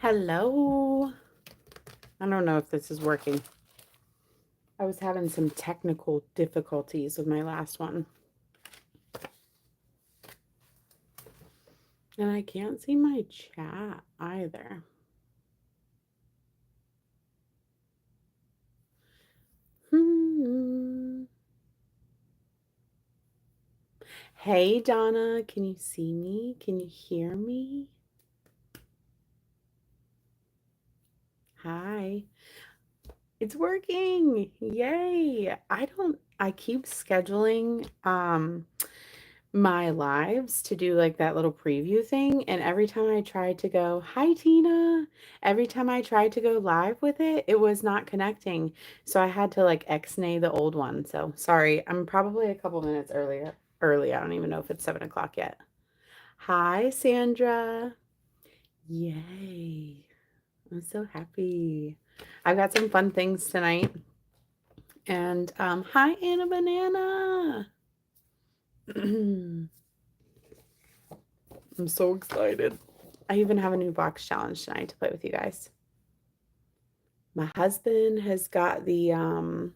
Hello. I don't know if this is working. I was having some technical difficulties with my last one. And I can't see my chat either. Hey, Donna. Can you see me? Can you hear me? Hi. It's working. Yay. I keep scheduling my lives to do like that little preview thing, and every time I tried to go, "Hi Tina." Every time I tried to go live with it, it was not connecting. So I had to like ex-nay the old one. So sorry. I'm probably a couple minutes early. I don't even know if it's 7 o'clock yet. Hi, Sandra. Yay. I'm so happy. I've got some fun things tonight. And hi, Anna Banana. I'm so excited. I even have a new box challenge tonight to play with you guys. My husband has got the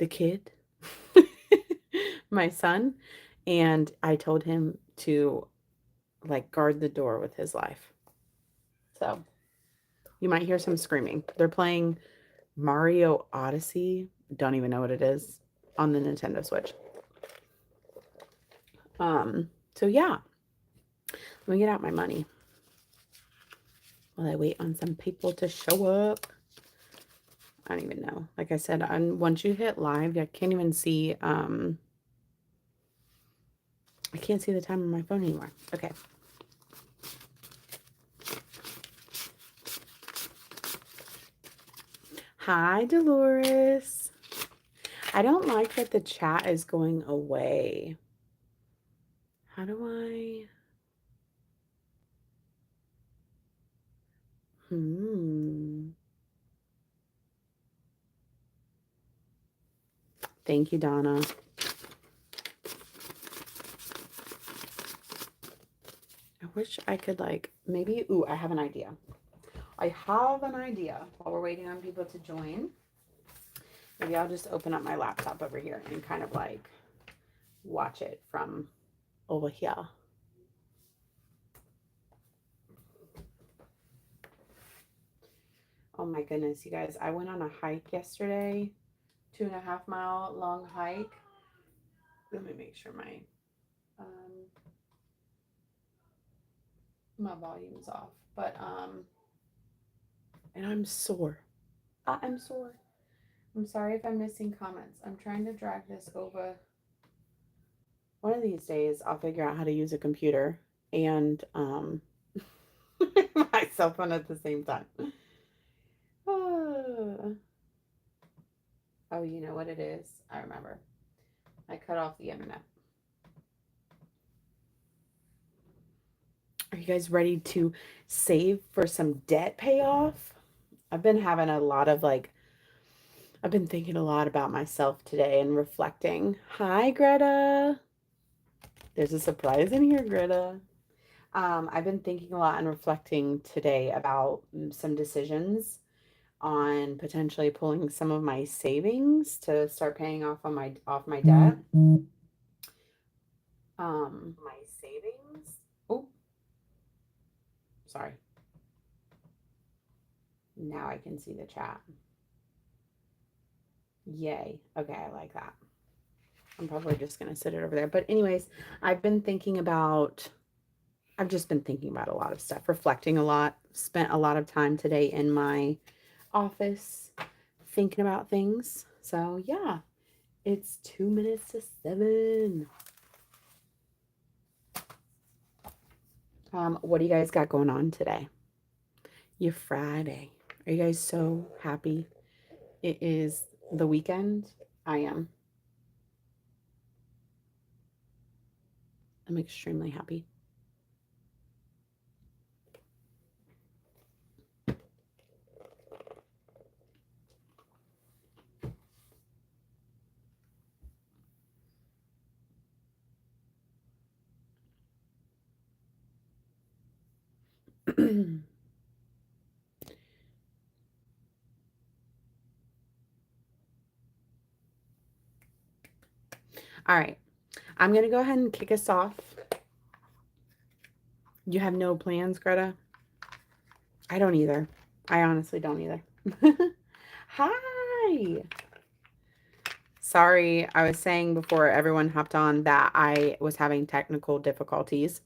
kid, my son, and I told him to like guard the door with his life. So you might hear some screaming. They're playing Mario Odyssey. Don't even know what it is on the Nintendo Switch. So yeah, let me get out my money while I wait on some people to show up. I don't even know. Like I said, once you hit live, I can't even see I can't see the time on my phone anymore. Okay. Hi, Dolores. I don't like that the chat is going away. How do I? Thank you, Donna. I wish I could like maybe. Ooh, I have an idea. I have an idea while we're waiting on people to join. Maybe I'll just open up my laptop over here and kind of like watch it from over here. Oh my goodness, you guys. I went on a hike yesterday, 2.5 mile long hike. Let me make sure my volume's off. But and I'm sore. I'm sore. I'm sorry if I'm missing comments. I'm trying to drag this over. One of these days I'll figure out how to use a computer and my cell phone at the same time. Oh, you know what it is? I remember. I cut off the internet. Are you guys ready to save for some debt payoff? I've been having a lot of like, I've been thinking a lot about myself today and reflecting. Hi, Greta. There's a surprise in here, Greta. I've been thinking a lot and reflecting today about some decisions on potentially pulling some of my savings to start paying off on my debt. My savings. Oh, sorry. Now I can see the chat. Yay. Okay, I like that. I'm probably just going to sit it over there. But anyways, I've just been thinking about a lot of stuff, reflecting a lot, spent a lot of time today in my office thinking about things. So yeah, it's 2 minutes to 7. What do you guys got going on today? Your Friday. Are you guys so happy it is the weekend? I am. I'm extremely happy. All right. I'm going to go ahead and kick us off. You have no plans, Greta? I don't either. I honestly don't either. Hi. Sorry, I was saying before everyone hopped on that I was having technical difficulties.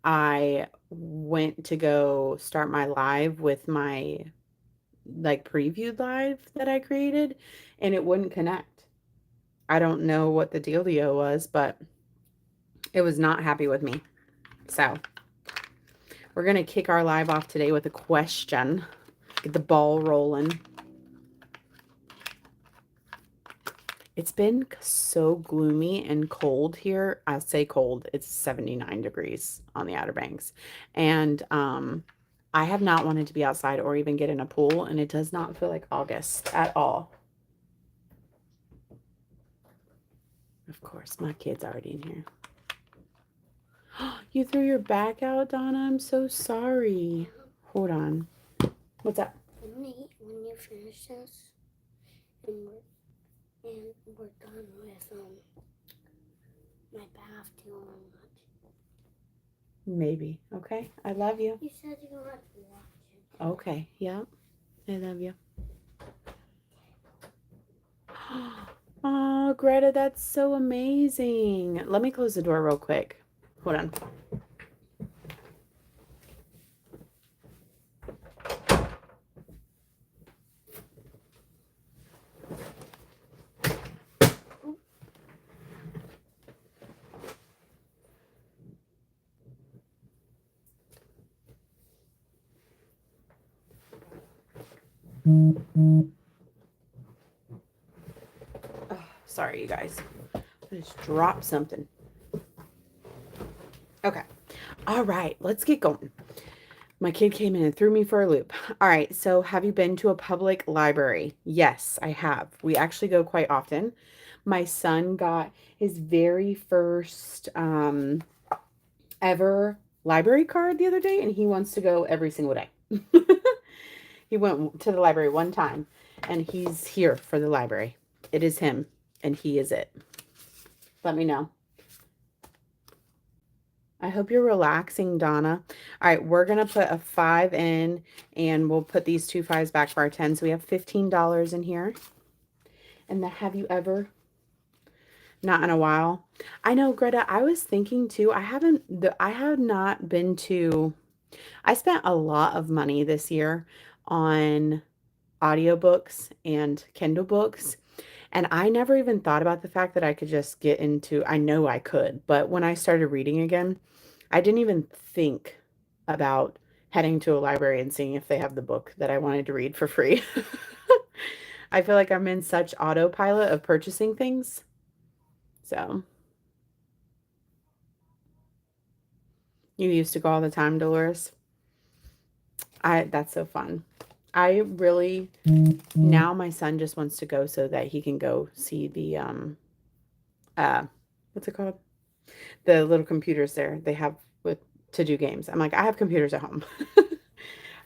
I went to go start my live with my like previewed live that I created and it wouldn't connect. I don't know what the dealio was, but it was not happy with me. So we're going to kick our live off today with a question. Get the ball rolling. It's been so gloomy and cold here. I say cold. It's 79 degrees on the Outer Banks. And I have not wanted to be outside or even get in a pool, and it does not feel like August at all. Of course, my kid's already in here. You threw your back out, Donna? I'm so sorry. Hold on. What's up? When you finish this, and we're done with my bath, do you want to watch? Maybe. Okay. I love you. You said you wanted to watch it. Okay. Yeah. I love you. Oh, Greta, that's so amazing. Let me close the door real quick. Hold on. Oh, sorry, you guys. I just dropped something. Okay. All right, let's get going. My kid came in and threw me for a loop. All right, so have you been to a public library? Yes, I have. We actually go quite often. My son got his very first ever library card the other day, and he wants to go every single day. He went to the library one time, and he's here for the library. It is him, and he is it. Let me know. I hope you're relaxing, Donna. All right, we're going to put a 5 in, and we'll put these 2 5s back for our 10. So we have $15 in here. And the have you ever? Not in a while. I know, Greta, I was thinking too, I have not been to, I spent a lot of money this year on audiobooks and Kindle books. And I never even thought about the fact that I could just get into, I know I could, but when I started reading again, I didn't even think about heading to a library and seeing if they have the book that I wanted to read for free. I feel like I'm in such autopilot of purchasing things. So you used to go all the time, Dolores. That's so fun. I really now my son just wants to go so that he can go see the what's it called? The little computers there they have with to do games. I'm like, I have computers at home.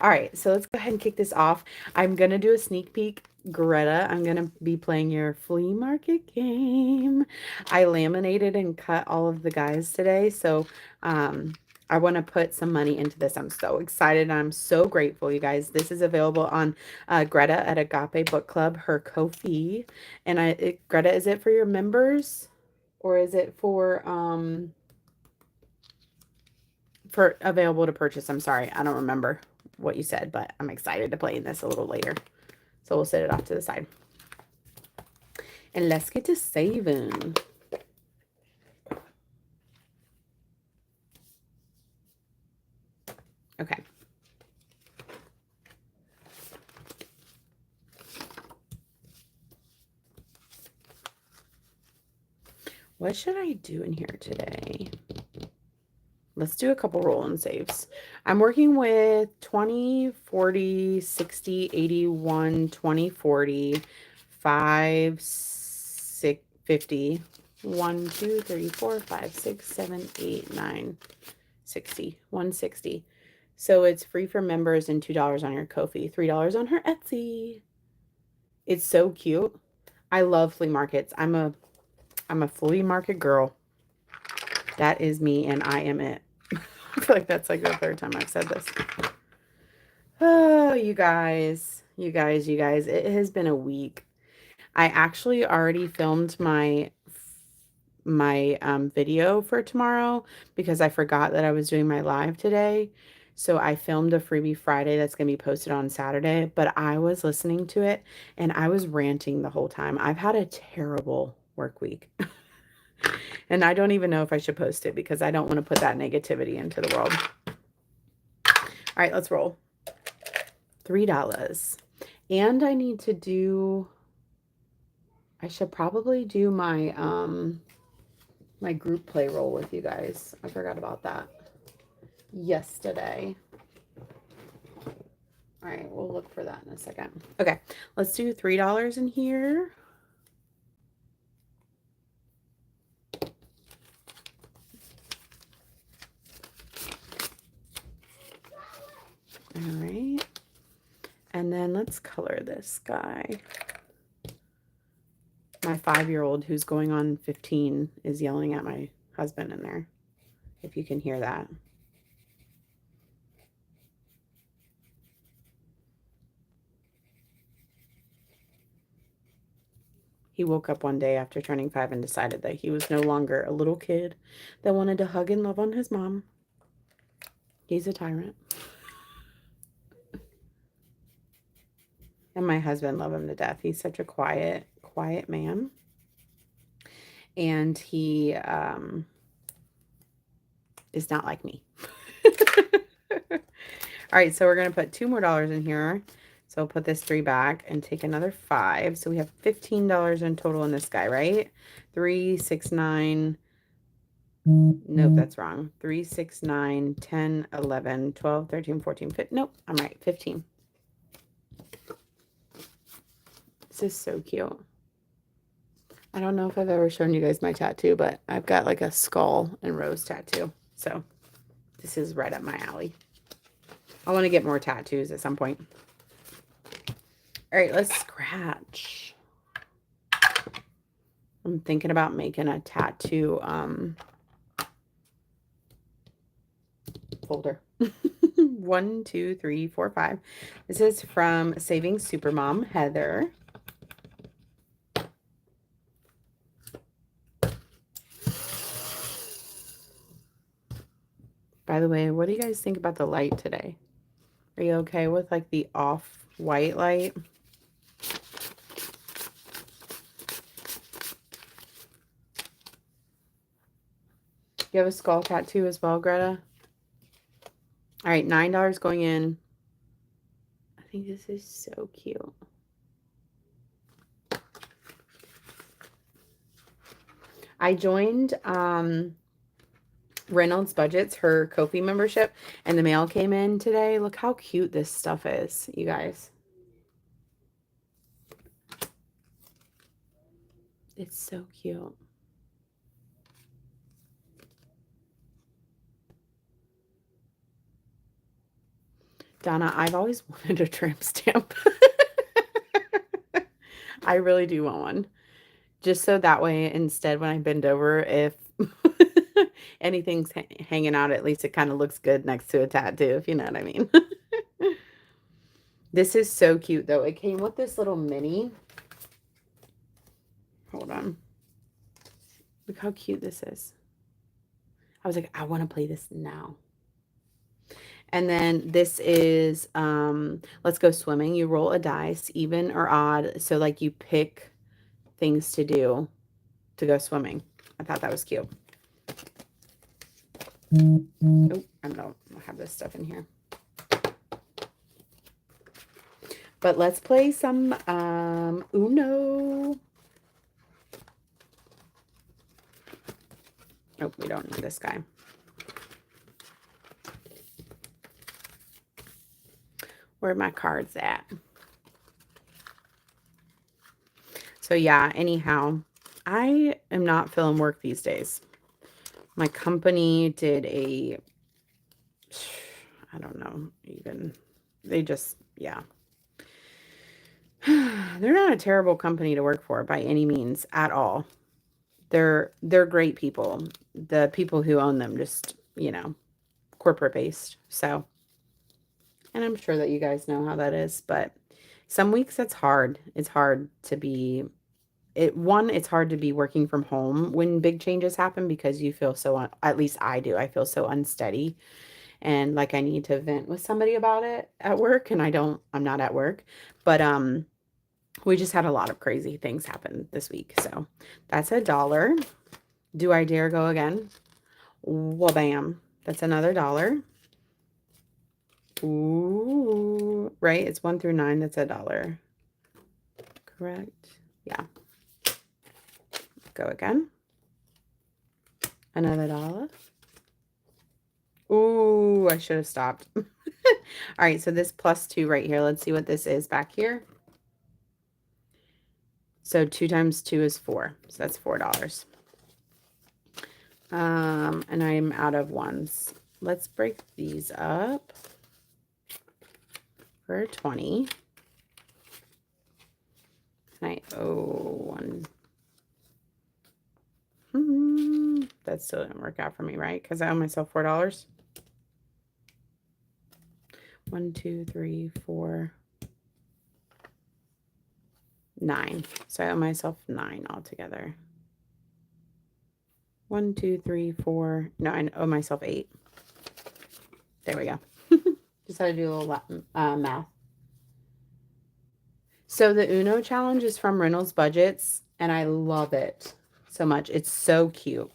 All right, so let's go ahead and kick this off. I'm going to do a sneak peek. Greta, I'm going to be playing your flea market game. I laminated and cut all of the guys today, so I want to put some money into this. I'm so excited. I'm so grateful, you guys. This is available on Greta at Agape Book Club, her Ko-fi. And Greta, is it for your members or is it for available to purchase? I'm sorry, I don't remember what you said, but I'm excited to play in this a little later. So we'll set it off to the side. And let's get to saving. Okay. What should I do in here today? Let's do a couple roll and saves. I'm working with 20, 40, 60, 81, 20, 40, 5, 6, 50, 1, 2, 3, 4, 5, 6, 7, 8, 9, 60, 160, So it's free for members and $2 on your Ko-fi, $3 on her Etsy. It's so cute. I love flea markets. I'm a flea market girl. That is me, and I am it. I feel like that's like the third time I've said this. Oh, you guys, it has been a week. I actually already filmed my video for tomorrow because I forgot that I was doing my live today. So I filmed a freebie Friday that's going to be posted on Saturday, but I was listening to it and I was ranting the whole time. I've had a terrible work week. And I don't even know if I should post it because I don't want to put that negativity into the world. All right, let's roll. $3. And I need to do, I should probably do my my group play roll with you guys. I forgot about that yesterday. All right, we'll look for that in a second. Okay, let's do $3 in here. All right. And then let's color this guy. My 5-year-old who's going on 15 is yelling at my husband in there, if you can hear that. He woke up one day after turning 5 and decided that he was no longer a little kid that wanted to hug and love on his mom. He's a tyrant. And my husband loves him to death. He's such a quiet man. And he is not like me. All right, so we're going to put $2 more in here. So I'll put this 3 back and take another 5. So we have $15 in total in this guy, right? 3, 6, 9. Nope, that's wrong. 3, 6, 9, 10, 11, 12, 13, 14, 15. Nope, I'm right. 15. This is so cute. I don't know if I've ever shown you guys my tattoo, but I've got like a skull and rose tattoo. So this is right up my alley. I want to get more tattoos at some point. All right, let's scratch. I'm thinking about making a tattoo folder. 1, 2, 3, 4, 5. This is from Saving Supermom, Heather. By the way, what do you guys think about the light today? Are you okay with like the off-white light? You have a skull tattoo as well, Greta? All right, $9 going in. I think this is so cute. I joined Reynolds Budgets, her Ko-fi membership, and the mail came in today. Look how cute this stuff is, you guys. It's so cute. Donna, I've always wanted a tramp stamp. I really do want one. Just so that way, instead, when I bend over, if anything's hanging out, at least it kind of looks good next to a tattoo, if you know what I mean. This is so cute, though. It came with this little mini. Hold on. Look how cute this is. I was like, I want to play this now. And then this is Let's Go Swimming. You roll a dice, even or odd. So like you pick things to do to go swimming. I thought that was cute. Oh, I don't have this stuff in here. But let's play some Uno. Oh, we don't need this guy. Where are my cards at? So yeah, anyhow, I am not feeling work these days. My company did a, I don't know even. They just, yeah. They're not a terrible company to work for by any means at all. They're great people. The people who own them just, corporate based. So, and I'm sure that you guys know how that is, but some weeks it's hard. It's hard to be it's hard to be working from home when big changes happen because you feel so at least I do. I feel so unsteady and like I need to vent with somebody about it at work and I'm not at work. But we just had a lot of crazy things happen this week. So that's $1. Do I dare go again? Well, bam. That's another $1. Ooh, right? It's 1 through 9. That's $1. Correct. Yeah. Go again. Another $1. Ooh, I should have stopped. All right, so this +2 right here. Let's see what this is back here. So 2 times 2 is 4. So that's $4. And I'm out of ones. Let's break these up for 20. I owe one. That still didn't work out for me, right? Because I owe myself $4. 1, 2, 3, 4, 9. So I owe myself 9 altogether. 1, 2, 3, 4. No, I owe myself 8. There we go. Just had to do a little math. So the Uno challenge is from ShadesBudgets, and I love it so much. It's so cute.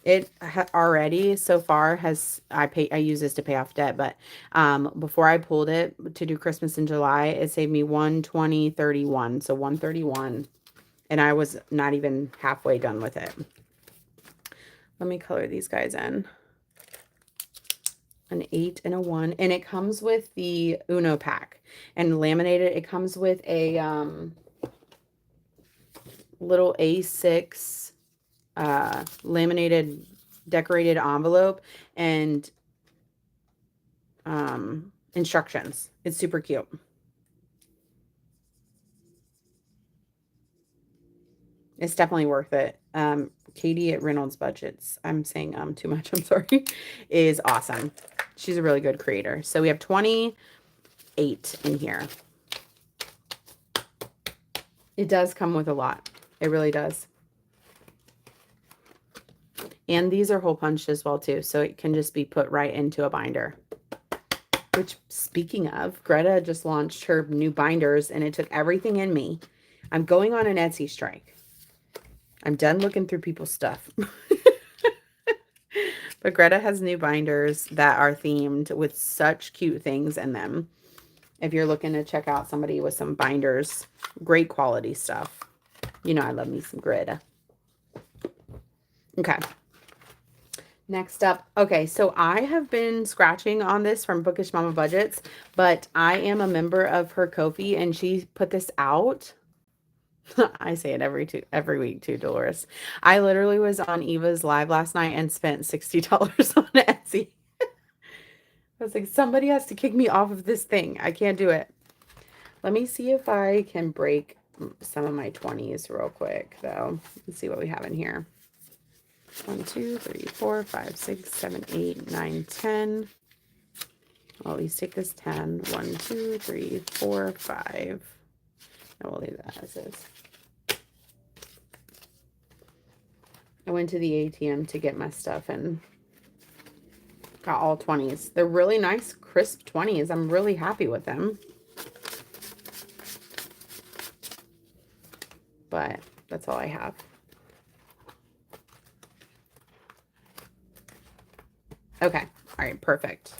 It already so far has I use this to pay off debt, but before I pulled it to do Christmas in July, it saved me 120.31, so 131, and I was not even halfway done with it. Let me color these guys in. An 8 and a 1, and it comes with the Uno pack and laminated. It comes with a little A6 laminated decorated envelope and instructions. It's super cute. It's definitely worth it. Katie at ShadesBudgets, I'm saying too much, I'm sorry, is awesome. She's a really good creator. So we have 28 in here. It does come with a lot. It really does. And these are hole punched as well too, so it can just be put right into a binder. Which, speaking of, Greta just launched her new binders, and it took everything in me. I'm going on an Etsy strike. I'm done looking through people's stuff. But Greta has new binders that are themed with such cute things in them. If you're looking to check out somebody with some binders, great quality stuff. You know I love me some Greta. Okay. Next up, okay, so I have been scratching on this from Bookish Mama Budgets, but I am a member of her Ko-fi, and she put this out. I say it every week too, Dolores. I literally was on Eva's live last night and spent $60 on Etsy. I was like, somebody has to kick me off of this thing. I can't do it. Let me see if I can break some of my 20s real quick, though. Let's see what we have in here. 1, 2, 3, 4, 5, 6, 7, 8, 9, 10. Well, at least take this 10. 1, 2, 3, 4, 5. I will leave that as is. I went to the ATM to get my stuff and got all 20s. They're really nice, crisp 20s. I'm really happy with them. But that's all I have. Okay. All right. Perfect.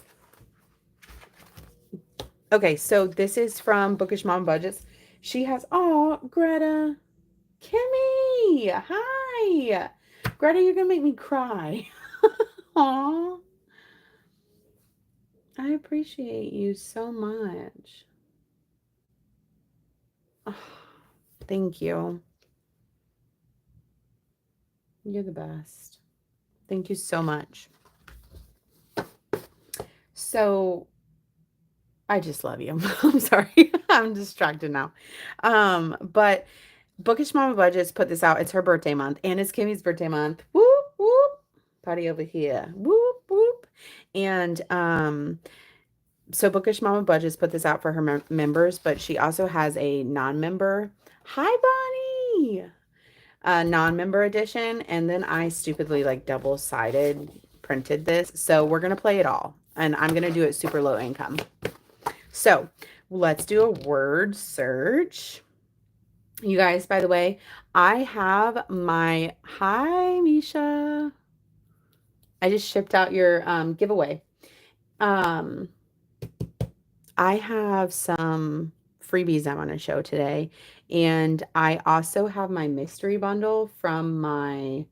Okay. So this is from Bookish Mom Budgets. She has, oh, Greta. Kimmy. Hi. Greta, you're going to make me cry. Aw. I appreciate you so much. Oh, thank you. You're the best. Thank you so much. So I just love you. I'm sorry. I'm distracted now. But Bookish Mama Budgets put this out. It's her birthday month, and it's Kimmy's birthday month. Whoop whoop. Party over here. Whoop whoop. And so Bookish Mama Budgets put this out for her members, but she also has a non-member. Hi, Bonnie. A non-member edition, and then I stupidly like double-sided printed this. So we're gonna play it all, and I'm gonna do it super low income. So let's do a word search. You guys, by the way, I have my, hi, Misha. I just shipped out your giveaway. I have some freebies I want to show today. And I also have my mystery bundle from my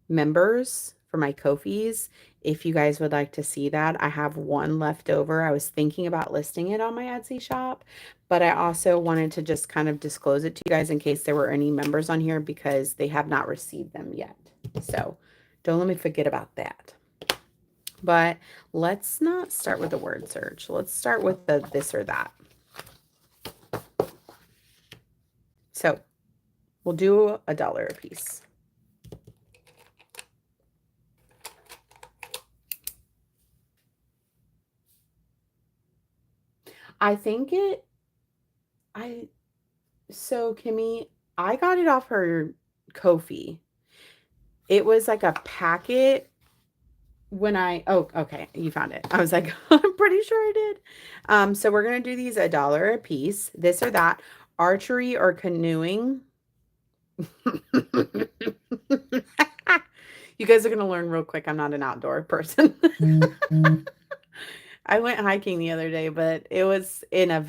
members for my Ko-fis. If you guys would like to see that, I have one left over. I was thinking about listing it on my Etsy shop, but I also wanted to just kind of disclose it to you guys in case there were any members on here because they have not received them yet. So don't let me forget about that. But let's not start with the word search. Let's start with the this or that. So we'll do $1 a piece. I think so Kimmy, I got it off her Ko-fi. It was like a packet when oh, okay, you found it. I was like, I'm pretty sure I did. So we're going to do these $1 a piece, this or that, archery or canoeing. You guys are going to learn real quick. I'm not an outdoor person. I went hiking the other day, but it was in a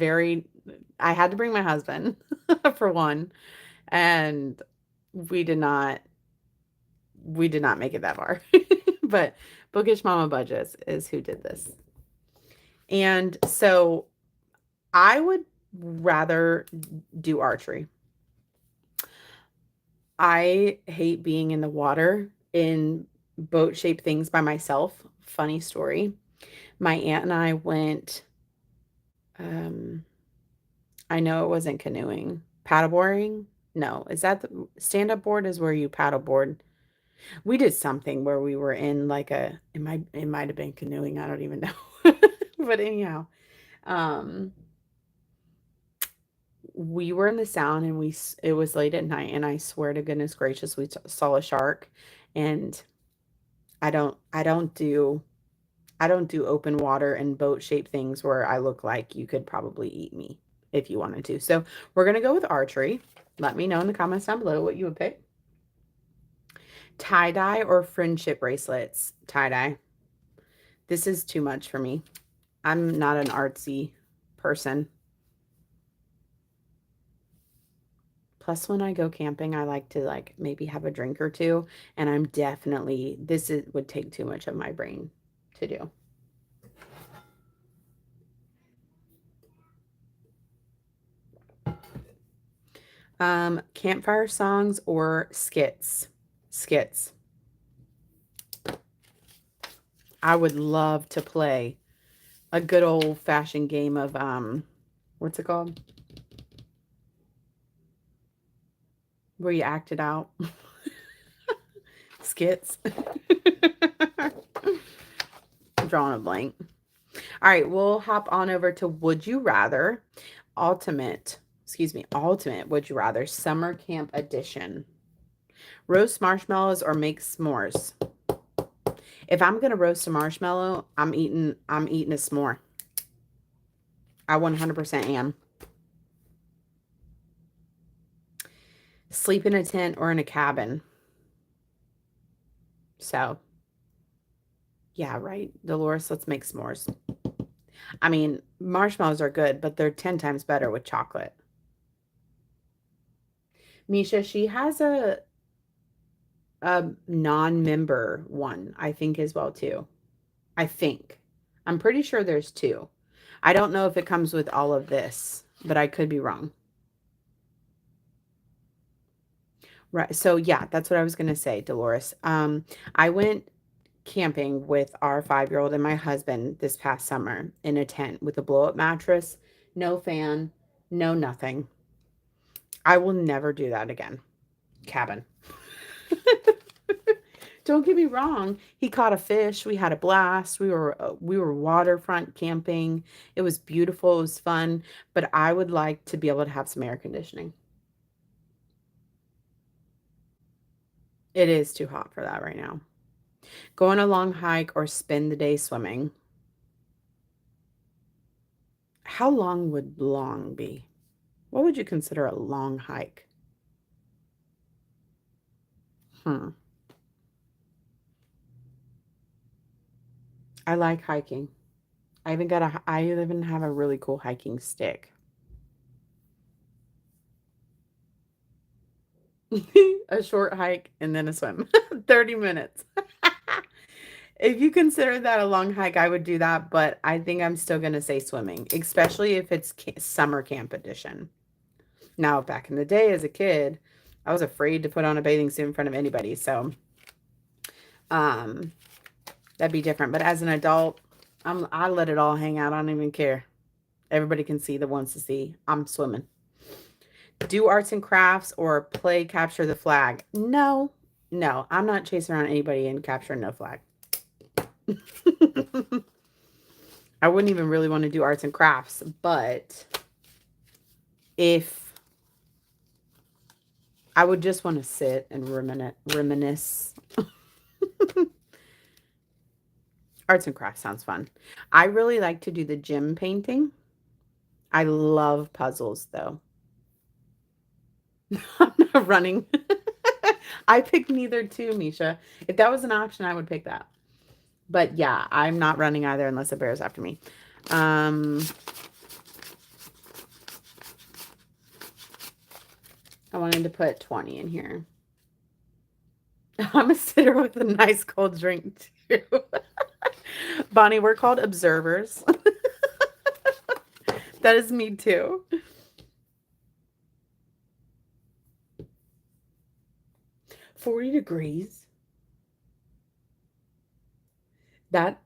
I had to bring my husband for one, and we did not make it that far. But Bookish Mama Budgets is who did this. And so I would rather do archery. I hate being in the water in boat-shaped things by myself. Funny story. My aunt and I went, I know it wasn't canoeing. Paddleboarding? No. Is that the stand-up board is where you paddleboard? We did something where we were in like it might have been canoeing. I don't even know. But anyhow, we were in the sound and it was late at night and I swear to goodness gracious we saw a shark, and I don't do open water and boat shaped things where I look like you could probably eat me if you wanted to. So we're gonna go with archery. Let me know in the comments down below what you would pick. Tie-dye or friendship bracelets? Tie-dye. This is too much for me. I'm not an artsy person. Plus, when I go camping, I like to maybe have a drink or two, and I'm definitely, would take too much of my brain to do. Campfire songs or skits? Skits. I would love to play a good old-fashioned game of, what's it called? Where you act it out. Skits. I'm drawing a blank. All right, we'll hop on over to Would You Rather. Ultimate Would You Rather Summer Camp Edition. Roast marshmallows or make s'mores? If I'm gonna roast a marshmallow, I'm eating a s'more. I 100% am. Sleep in a tent or in a cabin? So, yeah, right, Dolores, let's make s'mores. I mean, marshmallows are good, but they're 10 times better with chocolate. Misha, she has a non-member one, I think, as well, too. I think. I'm pretty sure there's two. I don't know if it comes with all of this, but I could be wrong. Right. So yeah, that's what I was going to say, Dolores. I went camping with our 5-year-old and my husband this past summer in a tent with a blow-up mattress, no fan, no nothing. I will never do that again. Cabin. Don't get me wrong. He caught a fish. We had a blast. We were waterfront camping. It was beautiful. It was fun. But I would like to be able to have some air conditioning. It is too hot for that right now. Go on a long hike or spend the day swimming. How long would long be? What would you consider a long hike? Hmm. I like hiking. I even have a really cool hiking stick. A short hike and then a swim. 30 minutes. If you consider that a long hike, I would do that, but I think I'm still going to say swimming, especially if it's summer camp edition. Now, back in the day as a kid, I was afraid to put on a bathing suit in front of anybody, so um that'd be different. But as an adult, I let it all hang out. I don't even care. Everybody can see that wants to see. I'm swimming. Do arts and crafts or play capture the flag? No, no, I'm not chasing around anybody and capturing no flag. I wouldn't even really want to do arts and crafts, but if I would just want to sit and reminisce. Arts and crafts sounds fun. I really like to do the gym painting. I love puzzles though. I'm not running. I picked neither too, Misha. If that was an option, I would pick that. But yeah, I'm not running either unless a bear is after me. I wanted to put 20 in here. I'm a sitter with a nice cold drink too. Bonnie, we're called observers. That is me too. $40. That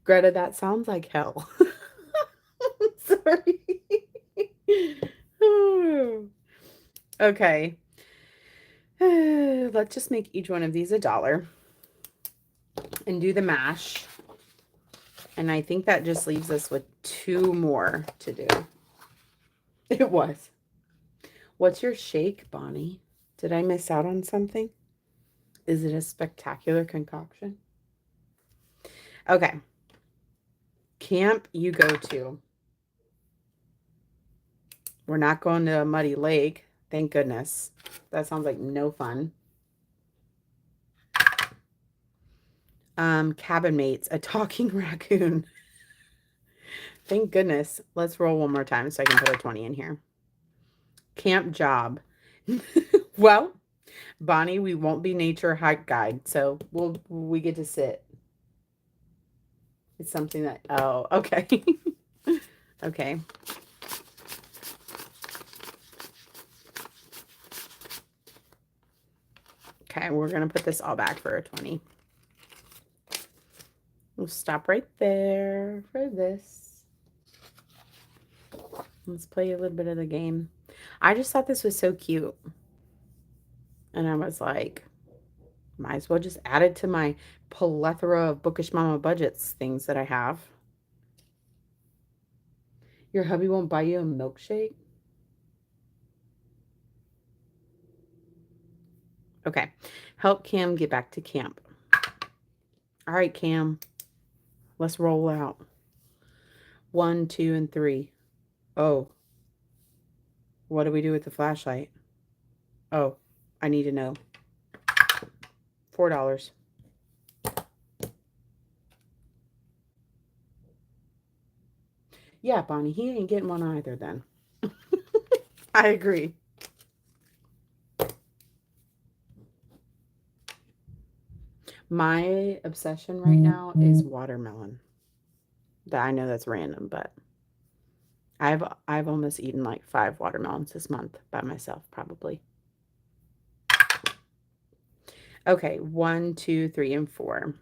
Greta, that sounds like hell. Sorry. Okay. Let's just make each one of these $1 and do the mash. And I think that just leaves us with 2 more to do. It was. What's your shake, Bonnie? Did I miss out on something? Is it a spectacular concoction? Okay. Camp you go to. We're not going to a muddy lake. Thank goodness. That sounds like no fun. Cabin mates, a talking raccoon. Thank goodness. Let's roll one more time so I can put a 20 in here. Camp job. Well, Bonnie, we won't be nature hike guide, so we get to sit. It's something that, oh, okay. Okay. Okay, we're going to put this all back for a 20. We'll stop right there for this. Let's play a little bit of the game. I just thought this was so cute. And I was like, might as well just add it to my plethora of Bookish Mama Budgets things that I have. Your hubby won't buy you a milkshake? Okay. Help Cam get back to camp. All right, Cam. Let's roll out. 1, 2, and 3. Oh. What do we do with the flashlight? Oh, I need to know. $4. Yeah, Bonnie, he ain't getting one either then. I agree. My obsession right now is watermelon. I know that's random, but I've almost eaten like 5 watermelons this month by myself, probably. Okay, 1, 2, 3, and 4.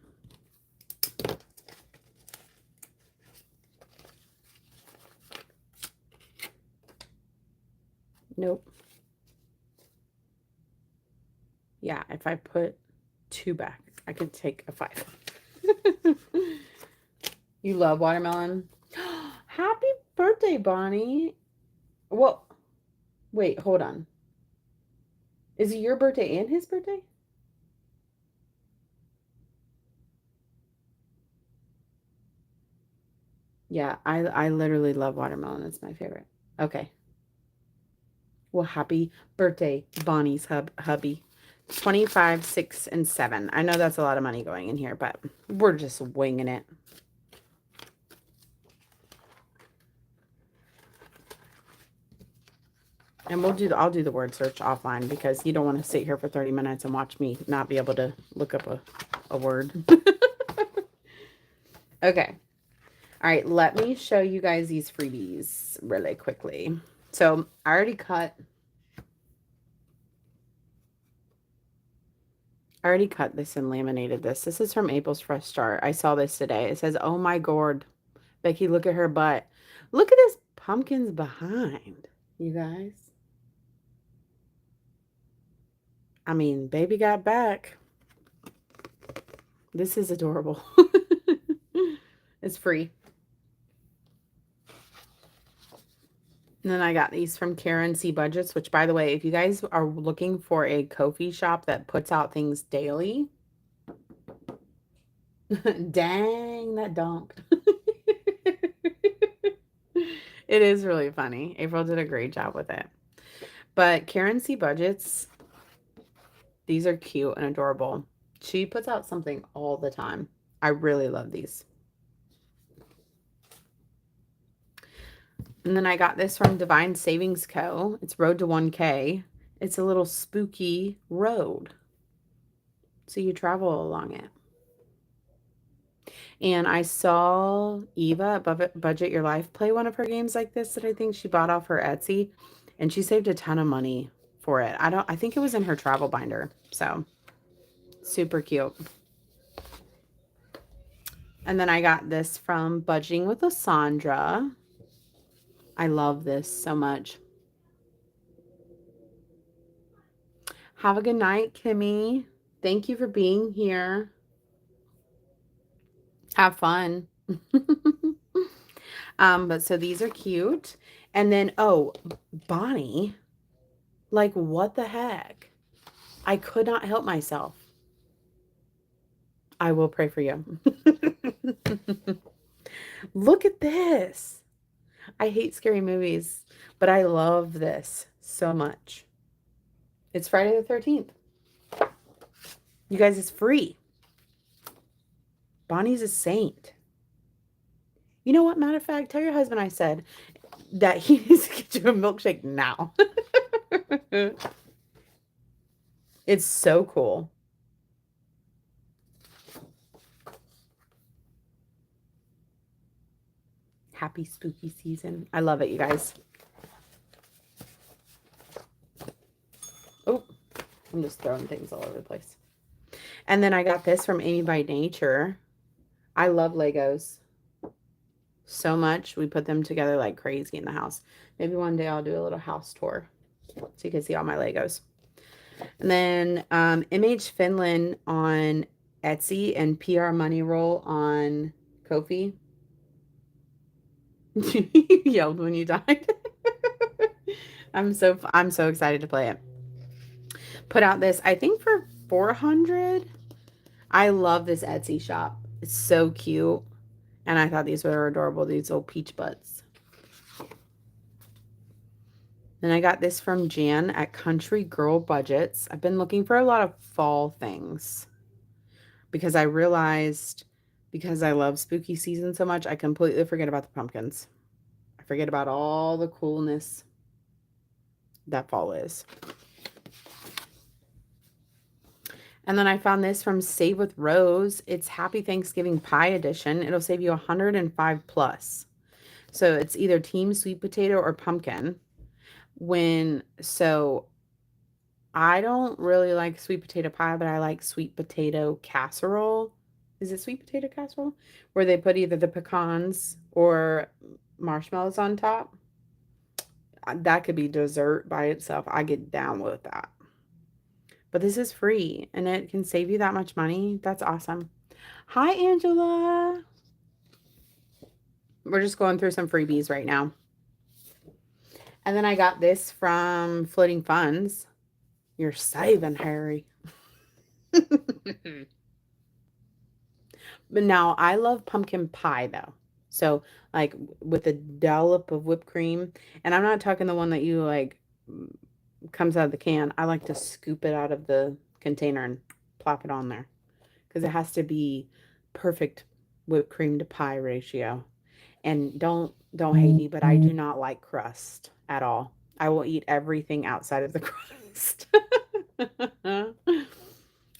Nope. Yeah, if I put 2 back, I could take a 5. You love watermelon? Happy birthday, Bonnie. Well, wait, hold on. Is it your birthday and his birthday? Yeah, I literally love watermelon. It's my favorite. Okay. Well, happy birthday, Bonnie's hubby. 25, 6, and 7. I know that's a lot of money going in here, but we're just winging it. And I'll do the word search offline because you don't want to sit here for 30 minutes and watch me not be able to look up a word. Okay. All right, let me show you guys these freebies really quickly. So I already cut this and laminated this. This is from April's Fresh Start. I saw this today. It says, "Oh my gourd, Becky, look at her butt. Look at this pumpkin's behind, you guys. I mean, baby got back. This is adorable." It's free. And then I got these from ShadesBudgets, which, by the way, if you guys are looking for a Ko-fi shop that puts out things daily, dang, that donk. It is really funny. April did a great job with it. But ShadesBudgets, these are cute and adorable. She puts out something all the time. I really love these. And then I got this from Divine Savings Co. It's Road to 1K. It's a little spooky road. So you travel along it. And I saw Eva at Budget Your Life play one of her games like this that I think she bought off her Etsy. And she saved a ton of money for it. I think it was in her travel binder. So super cute. And then I got this from Budgeting with Lysandra. I love this so much. Have a good night, Kimmy. Thank you for being here. Have fun. But so these are cute. And then, oh, Bonnie, like, what the heck? I could not help myself. I will pray for you. Look at this. I hate scary movies, but I love this so much. It's Friday the 13th. You guys, it's free. Bonnie's a saint. You know what? Matter of fact, tell your husband I said that he needs to get you a milkshake now. It's so cool. Happy spooky season. I love it, you guys. Oh, I'm just throwing things all over the place. And then I got this from Amy by Nature. I love Legos so much. We put them together like crazy in the house. Maybe one day I'll do a little house tour so you can see all my Legos. And then MH Finland on Etsy and PR Money Roll on Ko-fi. You yelled when you died. I'm so excited to play it. Put out this, I think, for 400. I love this Etsy shop. It's so cute. And I thought these were adorable, these little peach butts. Then I got this from Jan at Country Girl Budgets. I've been looking for a lot of fall things because I realized because I love spooky season so much, I completely forget about the pumpkins. I forget about all the coolness that fall is. And then I found this from Save with Rose. It's Happy Thanksgiving Pie Edition. It'll save you 105 plus. So it's either team sweet potato or pumpkin. So I don't really like sweet potato pie, but I like sweet potato casserole. Is it sweet potato casserole? Where they put either the pecans or marshmallows on top. That could be dessert by itself. I get down with that. But this is free and it can save you that much money. That's awesome. Hi, Angela. We're just going through some freebies right now. And then I got this from Floating Funds. You're saving, Harry. But now I love pumpkin pie though. So like with a dollop of whipped cream, and I'm not talking the one that you like comes out of the can. I like to scoop it out of the container and plop it on there because it has to be perfect whipped cream to pie ratio. And don't hate me, but I do not like crust at all. I will eat everything outside of the crust.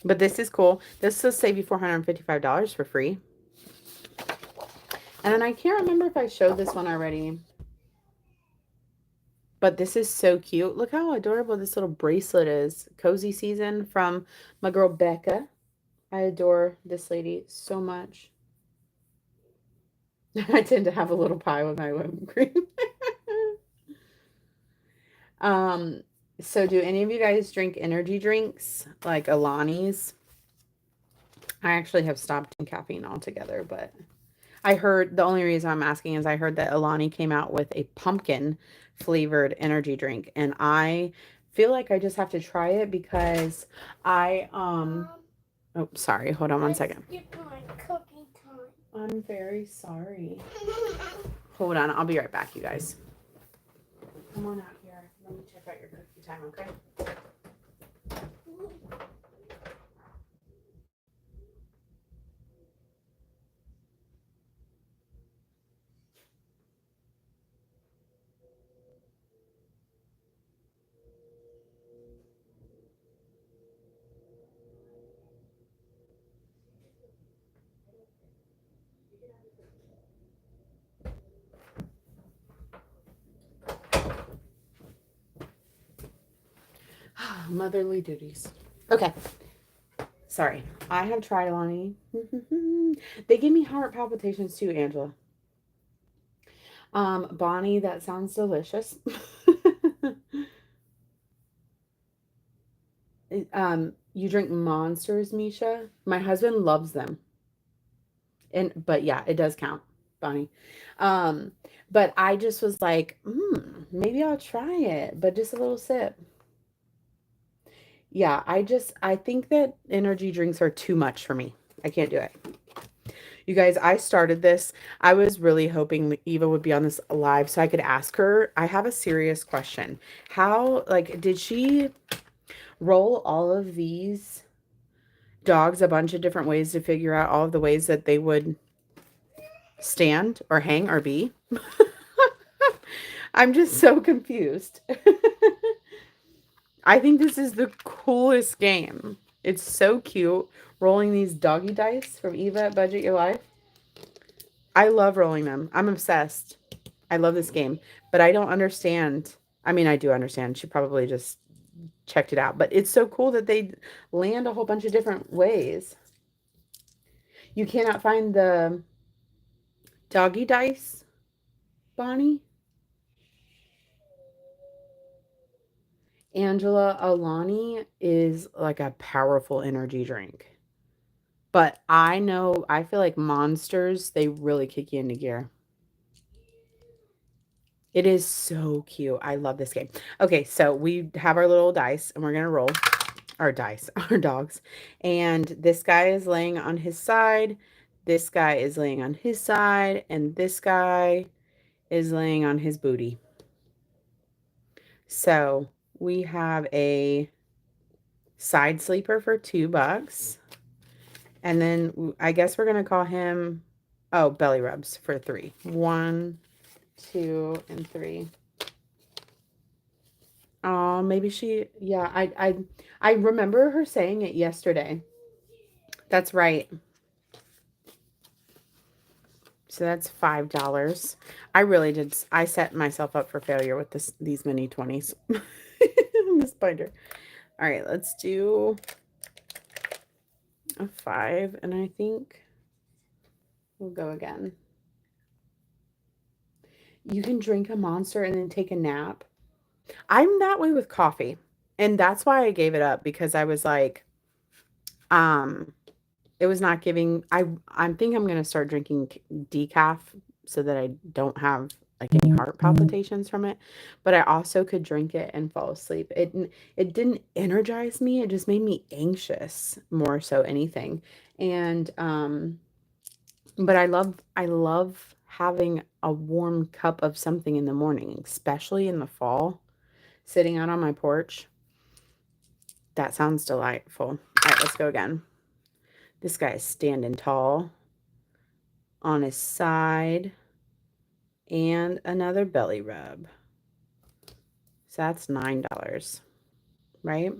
But this is cool. This will save you $455 for free. And then I can't remember if I showed this one already. But this is so cute. Look how adorable this little bracelet is. Cozy Season from my girl Becca. I adore this lady so much. I tend to have a little pie with my whipped cream. So do any of you guys drink energy drinks like Alani's? I actually have stopped drinking caffeine altogether, but I heard the only reason I'm asking is I heard that Alani came out with a pumpkin flavored energy drink, and I feel like I just have to try it because I oh, sorry, hold on one second. I'm very sorry. Hold on, I'll be right back, you guys. Come on out here. Let me check out your cookie time, okay? Motherly duties. Okay. Sorry. I have tried Alani. They give me heart palpitations too, Angela. Bonnie, that sounds delicious. You drink Monsters, Misha? My husband loves them. But yeah, it does count, Bonnie. Um, but I just was like, maybe I'll try it, but just a little sip. Yeah, I think that energy drinks are too much for me. I can't do it. You guys, I started this. I was really hoping Eva would be on this live so I could ask her. I have a serious question. How, like, did she roll all of these dogs a bunch of different ways to figure out all of the ways that they would stand or hang or be? I'm just so confused. I think this is the coolest game. It's so cute. Rolling these doggy dice from Eva at Budget Your Life. I love rolling them. I'm obsessed. I love this game, but I don't understand. I mean, I do understand. She probably just checked it out, but it's so cool that they land a whole bunch of different ways. You cannot find the doggy dice, Bonnie? Angela, Alani is like a powerful energy drink. But I know, I feel like Monsters, they really kick you into gear. It is so cute. I love this game. Okay, so we have our little dice and we're going to roll our dice, our dogs. And this guy is laying on his side. This guy is laying on his side. And this guy is laying on his booty. So we have a side sleeper for $2. And then I guess we're going to call him, oh, belly rubs for $3. 1, 2, and 3. Oh, maybe she, yeah, I remember her saying it yesterday. That's right. So that's $5. I really did, I set myself up for failure with these mini 20s. This binder. All right, let's do a 5, and I think we'll go again. You can drink a Monster and then take a nap. I'm that way with coffee. And that's why I gave it up, because I was like, um, it was not giving. I think I'm gonna start drinking decaf so that I don't have like any heart palpitations from it. But I also could drink it and fall asleep. It didn't energize me. It just made me anxious more so anything. And but I love having a warm cup of something in the morning, especially in the fall, sitting out on my porch. That sounds delightful. All right, let's go again. This guy is standing tall on his side, and another belly rub. So that's $9, right?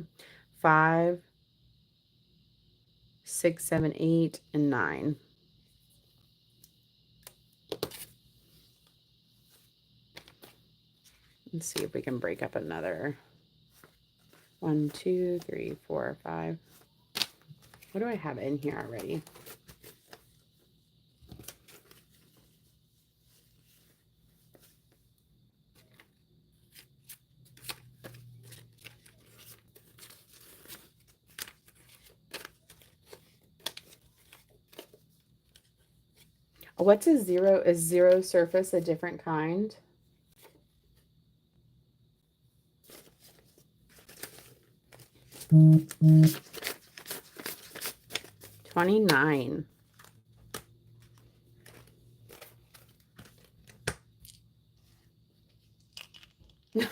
5, 6, 7, 8, and 9. Let's see if we can break up another 1, 2, 3, 4, 5. What do I have in here already? What's a zero? Is zero surface a different kind? Mm-hmm. 29. Yeah,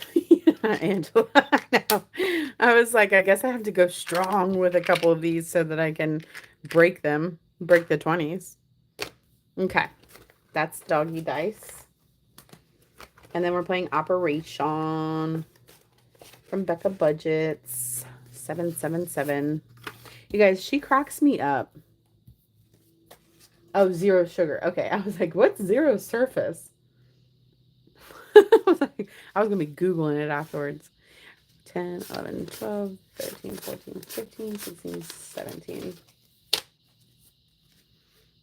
Angela. I know. I was like, I guess I have to go strong with a couple of these so that I can break them, break the 20s. Okay, that's doggy dice. And then we're playing Operation from Becca Budgets, 777. You guys, she cracks me up. Oh, zero sugar. Okay, I was like, what's zero surface? I was like, I was going to be Googling it afterwards. 10, 11, 12, 13, 14, 15, 16, 17.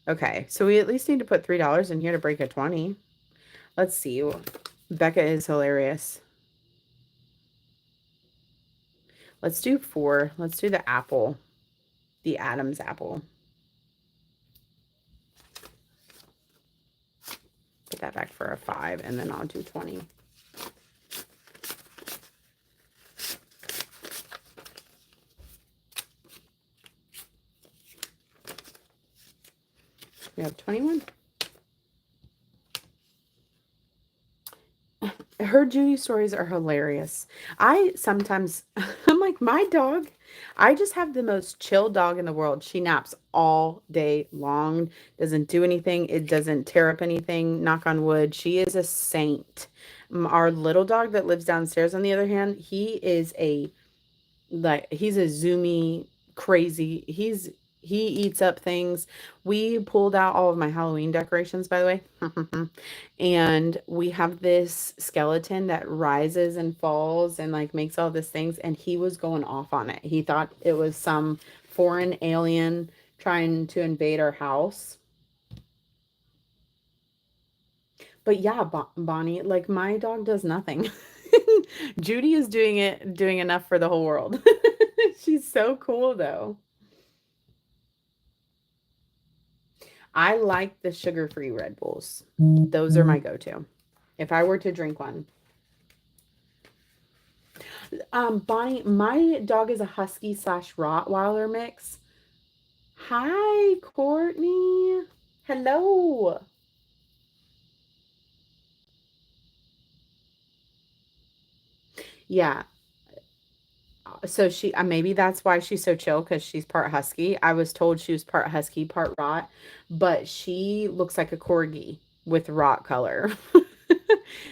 Okay, so we at least need to put $3 in here to break a 20. Let's see. Becca is hilarious. Let's do 4. Let's do the apple. The Adam's apple. Put that back for a 5, and then I'll do 20. We have 21. Her Judy stories are hilarious. I sometimes, I'm like, my dog, I just have the most chill dog in the world. She naps all day long, doesn't do anything. It doesn't tear up anything, knock on wood. She is a saint. Our little dog that lives downstairs, on the other hand, he's a zoomy crazy. He eats up things. We pulled out all of my Halloween decorations, by the way. And we have this skeleton that rises and falls and like makes all these things, and he was going off on it. He thought it was some foreign alien trying to invade our house. But yeah, Bonnie, like my dog does nothing. Judy is doing enough for the whole world. She's so cool though. I like the sugar-free Red Bulls. Those are my go-to. If I were to drink one. Bonnie, my dog is a husky slash Rottweiler mix. Hi, Courtney. Hello. Yeah. So she, maybe that's why she's so chill, because she's part husky. I was told she was part husky, part Rott, but she looks like a corgi with Rott color.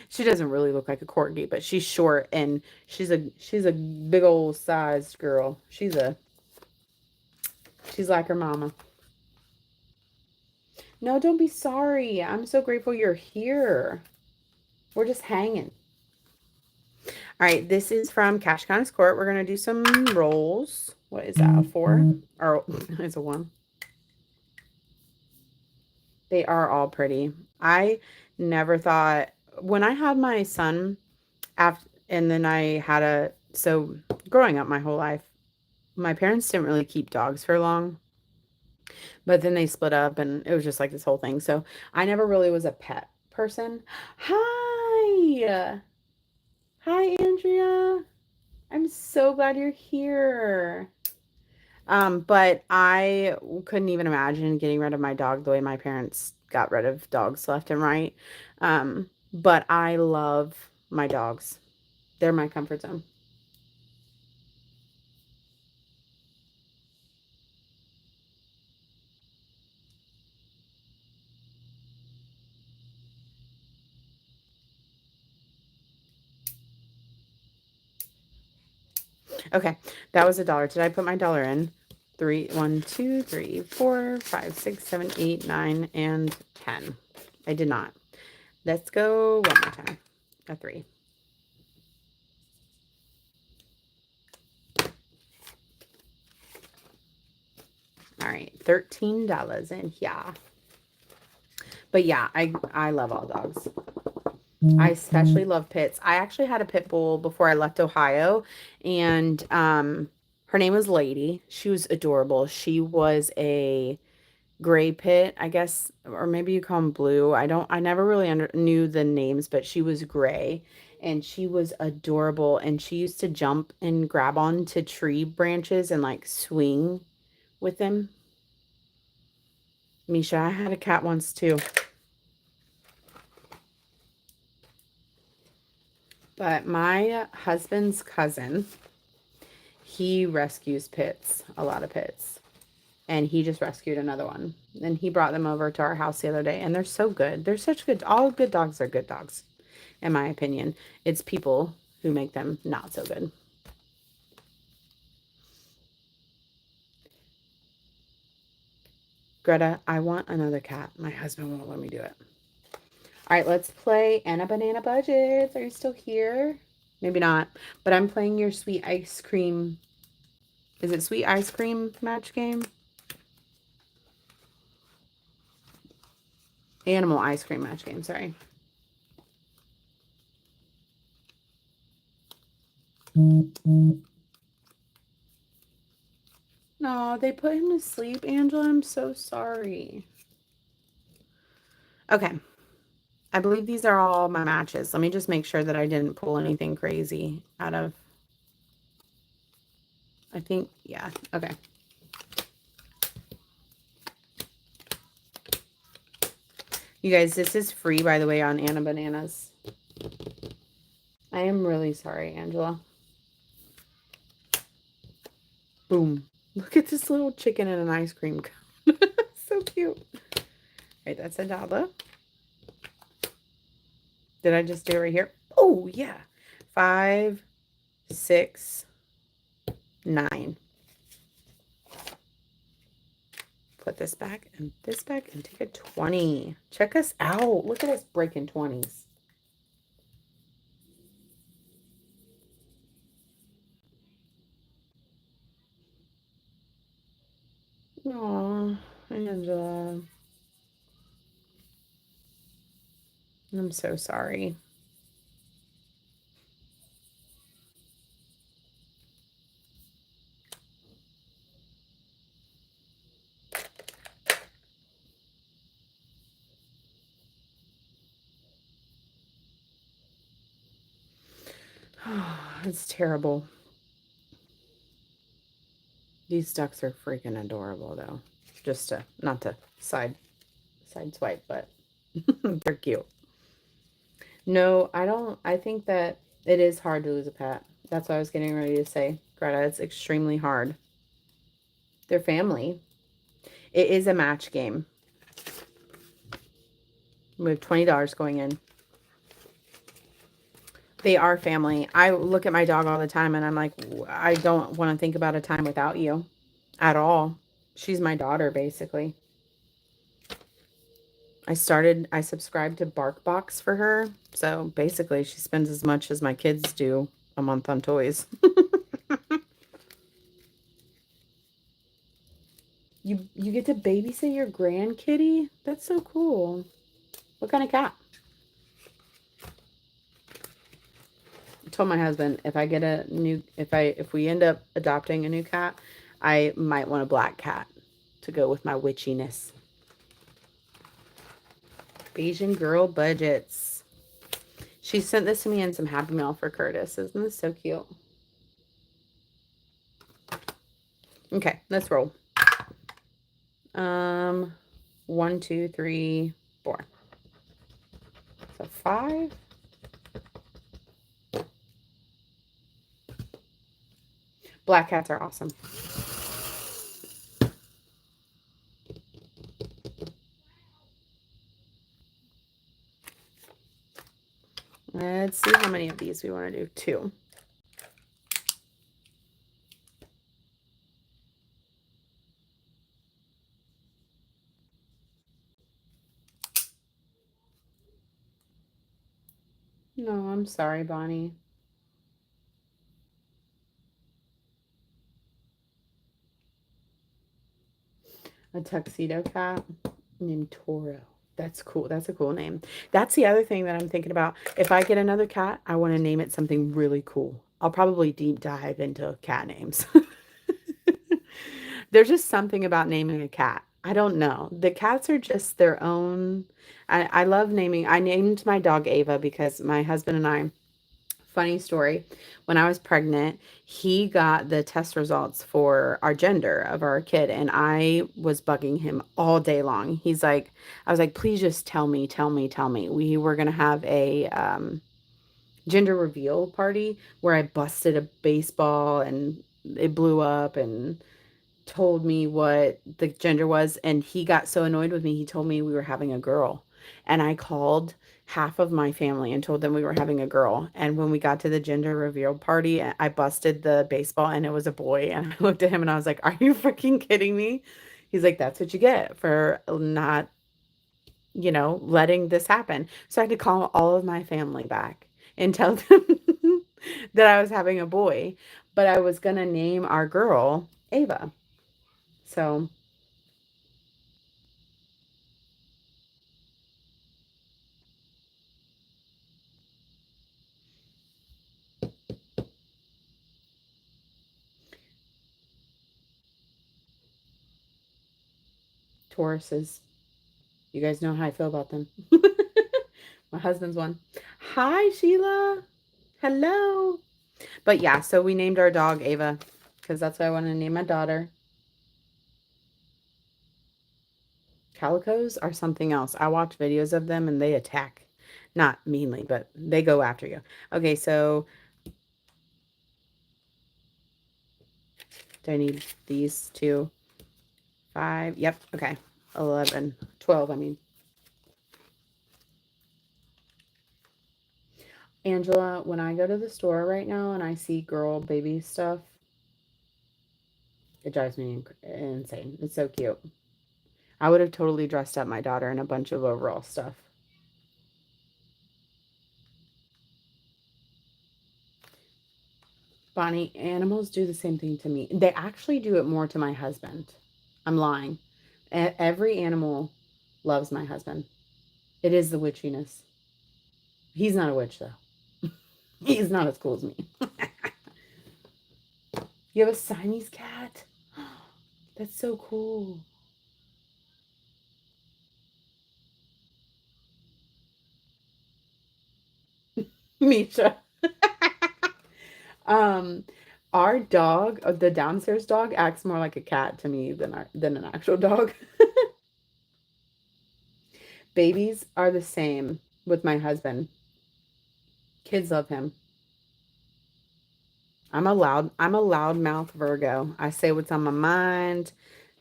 She doesn't really look like a corgi, but she's short and she's a big old sized girl. She's like her mama. No, don't be sorry. I'm so grateful you're here. We're just hanging. All right, this is from Cash Conno's Court. We're going to do some rolls. What is that, a 4? Or it's a 1. They are all pretty. I never thought, when I had my son, and then I had so growing up my whole life, my parents didn't really keep dogs for long, but then they split up and it was just like this whole thing. So I never really was a pet person. Hi. Hi, Andrea. I'm so glad you're here. But I couldn't even imagine getting rid of my dog the way my parents got rid of dogs left and right. But I love my dogs. They're my comfort zone. Okay, that was $1. Did I put my dollar in? 3, 1, 2, 3, 4, 5, 6, 7, 8, 9, and 10. I did not. Let's go one more time. A 3. All right, $13 in here. But yeah, I love all dogs. I especially love pits. I actually had a pit bull before I left Ohio, and her name was Lady. She was adorable. She was a gray pit, I guess, or maybe you call them blue. I never really knew the names, but she was gray, and she was adorable. And she used to jump and grab onto tree branches and like swing with them. Misha, I had a cat once too. But my husband's cousin, he rescues pits, a lot of pits. And he just rescued another one. And he brought them over to our house the other day. And they're so good. They're such good. All good dogs are good dogs, in my opinion. It's people who make them not so good. Greta, I want another cat. My husband won't let me do it. All right, let's play Anna Banana Budgets. Are you still here? Maybe not. But I'm playing your sweet ice cream. Is it sweet ice cream match game? Animal ice cream match game, sorry. No, they put him to sleep, Angela. I'm so sorry. Okay. I believe these are all my matches. Let me just make sure that I didn't pull anything crazy out of. I think, yeah. Okay. You guys, this is free, by the way, on Anna Bananas. I am really sorry, Angela. Boom. Look at this little chicken in an ice cream cone. So cute. All right, that's $1. Did I just do it right here? Oh, yeah. 5, 6, 9. Put this back and take a 20. Check us out. Look at us breaking 20s. Aw, Angela. I'm so sorry. It's terrible. These ducks are freaking adorable, though. Just to, not to side swipe, but they're cute. No, I don't. I think that it is hard to lose a pet. That's what I was getting ready to say, Greta. It's extremely hard. They're family. It is a match game. We have $20 going in. They are family. I look at my dog all the time and I'm like, I don't want to think about a time without you at all. She's my daughter, basically. I subscribed to BarkBox for her. So basically, she spends as much as my kids do a month on toys. You get to babysit your grandkitty? That's so cool. What kind of cat? I told my husband if we end up adopting a new cat, I might want a black cat to go with my witchiness. Asian girl budgets. She sent this to me in some Happy Mail for Curtis. Isn't this so cute? Okay, let's roll. 1, 2, 3, 4. So 5. Black cats are awesome. Let's see how many of these we want to do. 2. No, I'm sorry, Bonnie. A tuxedo cat named Toro. That's cool. That's a cool name. That's the other thing that I'm thinking about. If I get another cat, I want to name it something really cool. I'll probably deep dive into cat names. There's just something about naming a cat. I don't know. The cats are just their own. I love naming. I named my dog Ava because my husband and I, funny story, when I was pregnant, he got the test results for our gender of our kid, and I was bugging him all day long. I was like, please just tell me, tell me, tell me. We were going to have a gender reveal party where I busted a baseball and it blew up and told me what the gender was, and he got so annoyed with me he told me we were having a girl, and I called half of my family and told them we were having a girl. And when we got to the gender reveal party, I busted the baseball and it was a boy, and I looked at him and I was like, are you freaking kidding me? He's like, that's what you get for not, letting this happen. So I had to call all of my family back and tell them that I was having a boy, but I was gonna name our girl Ava. So, Tauruses, you guys know how I feel about them. My husband's one. Hi, Sheila. Hello. But yeah, so we named our dog Ava because that's what I wanted to name my daughter. Calicos are something else. I watch videos of them and they attack. Not meanly, but they go after you. Okay, so do I need these 2? 5. Yep. Okay. 11. 12, I mean. Angela, when I go to the store right now and I see girl baby stuff, it drives me insane. It's so cute. I would have totally dressed up my daughter in a bunch of overall stuff. Bonnie, animals do the same thing to me. They actually do it more to my husband. I'm lying. Every animal loves my husband. It is the witchiness. He's not a witch, though. He's not as cool as me. You have a Siamese cat? That's so cool. Misha. Um, our dog, the downstairs dog, acts more like a cat to me than an actual dog. Babies are the same with my husband. Kids love him. I'm a loudmouth Virgo. I say what's on my mind.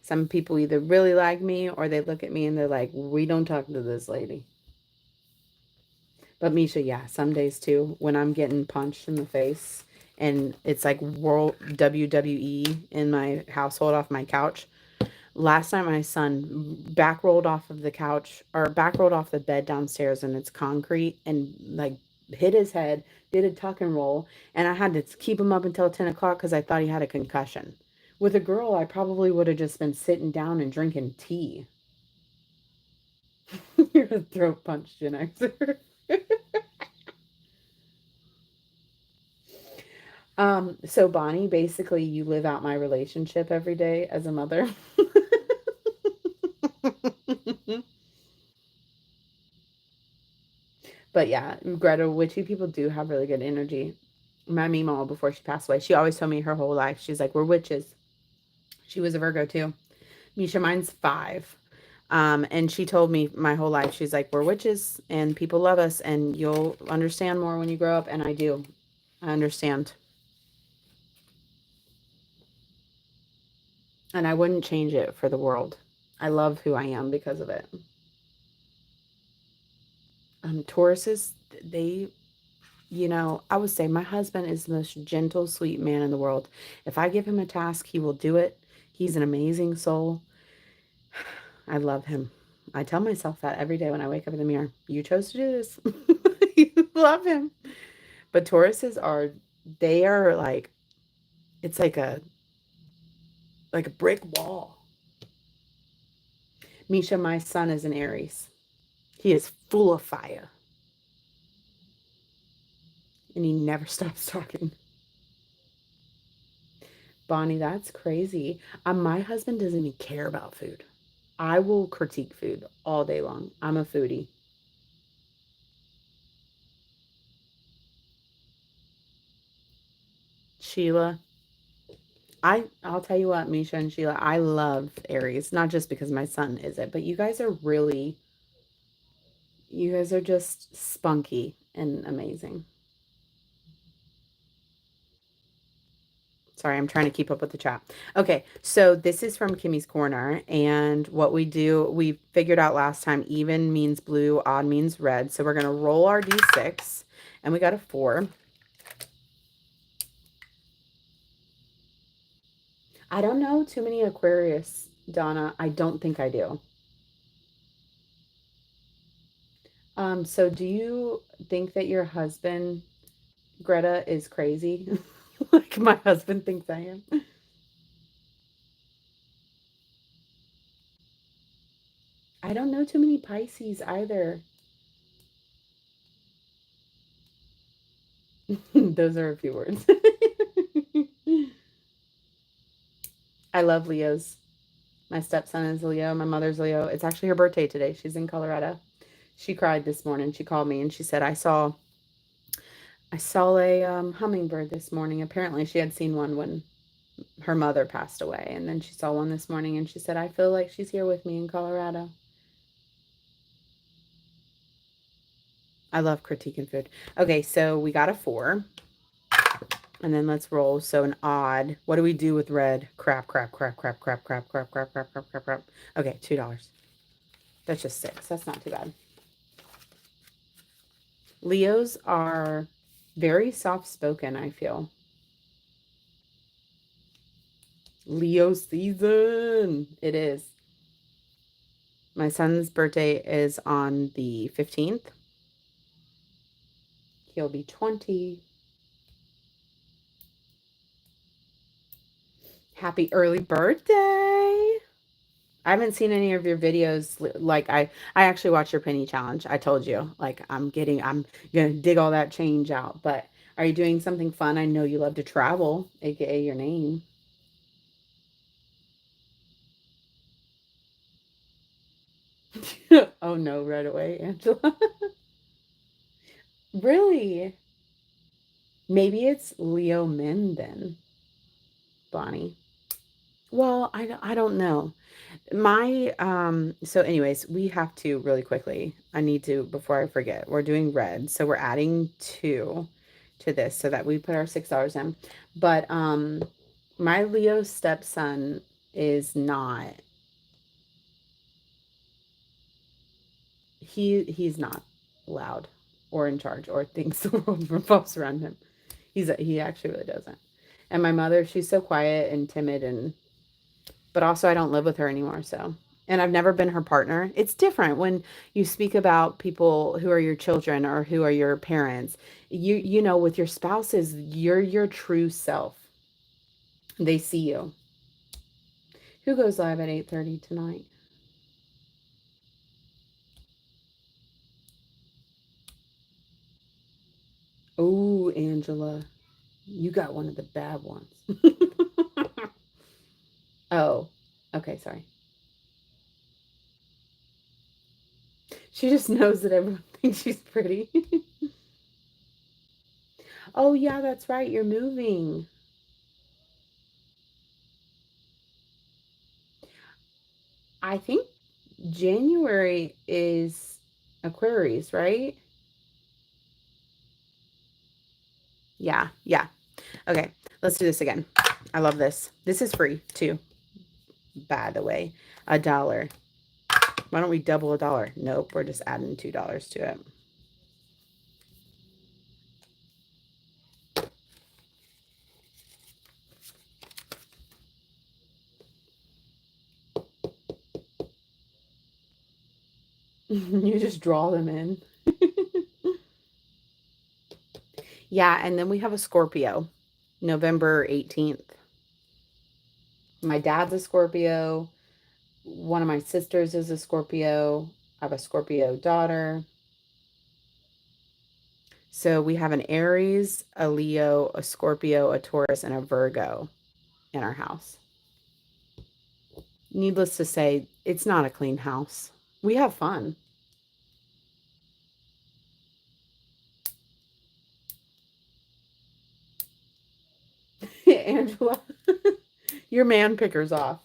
Some people either really like me or they look at me and they're like, we don't talk to this lady. But Misha, yeah, some days too, when I'm getting punched in the face and it's like world WWE in my household off my couch, Last night, my son back rolled off of the couch or back rolled off the bed downstairs and it's concrete and like hit his head, did a tuck and roll. And I had to keep him up until 10 o'clock because I thought he had a concussion. With a girl, I probably would have just been sitting down and drinking tea. You're a throat punch, Gen Xer. So Bonnie, basically you live out my relationship every day as a mother. But yeah, Greta, witchy people do have really good energy. My Mima, before she passed away, she always told me her whole life, she's like, we're witches. She was a Virgo too. Misha, mine's 5. And she told me my whole life, she's like, we're witches and people love us and you'll understand more when you grow up. And I do. I understand. And I wouldn't change it for the world. I love who I am because of it. Tauruses, they, I would say my husband is the most gentle, sweet man in the world. If I give him a task, he will do it. He's an amazing soul. I love him. I tell myself that every day when I wake up in the mirror. You chose to do this. You love him. But Tauruses are, they are like, it's like a brick wall. Misha, my son is an Aries. He is full of fire. And he never stops talking. Bonnie, that's crazy. My husband doesn't even care about food. I will critique food all day long. I'm a foodie. Sheila, I'll tell you what, Misha and Sheila, I love Aries, not just because my son is it, but you guys are just spunky and amazing. Sorry, I'm trying to keep up with the chat. Okay, so this is from Kimmy's Corner, and what we figured out last time, even means blue, odd means red. So we're going to roll our D6, and we got a 4. I don't know too many Aquarius, Donna. I don't think I do. So do you think that your husband, Greta, is crazy? Like my husband thinks I am. I don't know too many Pisces either. Those are a few words. I love Leos. My stepson is Leo. My mother's Leo. It's actually her birthday today. She's in Colorado. She cried this morning. She called me and she said, I saw a hummingbird this morning. Apparently she had seen one when her mother passed away. And then she saw one this morning and she said, I feel like she's here with me in Colorado. I love critiquing food. Okay, so we got a 4. And then let's roll. So an odd. What do we do with red? Crap, crap, crap, crap, crap, crap, crap, crap, crap, crap, crap, crap. Okay, $2. That's just 6. That's not too bad. Leos are very soft-spoken, I feel. Leo season. It is. My son's birthday is on the 15th. He'll be 20. Happy early birthday. I haven't seen any of your videos. Like I actually watched your penny challenge. I told you, like I'm gonna dig all that change out. But are you doing something fun? I know you love to travel, aka your name. Oh no, right away, Angela. Really? Maybe it's Leo men then, Bonnie. Well, I don't know. So anyways, we have to really quickly. I need to before I forget. We're doing red. So we're adding 2 to this so that we put our $6 in. But my Leo stepson is not he's not loud or in charge or thinks the world revolves around him. He actually really doesn't. And my mother, she's so quiet and timid and but also I don't live with her anymore, so and I've never been her partner. It's different when you speak about people who are your children or who are your parents. You know, with your spouses, you're your true self. They see you. Who goes live at 8:30 tonight? Oh, Angela, you got one of the bad ones. Oh, okay, sorry. She just knows that everyone thinks she's pretty. Oh, yeah, that's right. You're moving. I think January is Aquarius, right? Yeah, yeah. Okay, let's do this again. I love this. This is free too, by the way. $1. Why don't we double $1? Nope, we're just adding $2 to it. You just draw them in. Yeah, and then we have a Scorpio, November 18th. My dad's a Scorpio. One of my sisters is a Scorpio. I have a Scorpio daughter. So we have an Aries, a Leo, a Scorpio, a Taurus, and a Virgo in our house. Needless to say, it's not a clean house. We have fun. Angela, your man picker's off.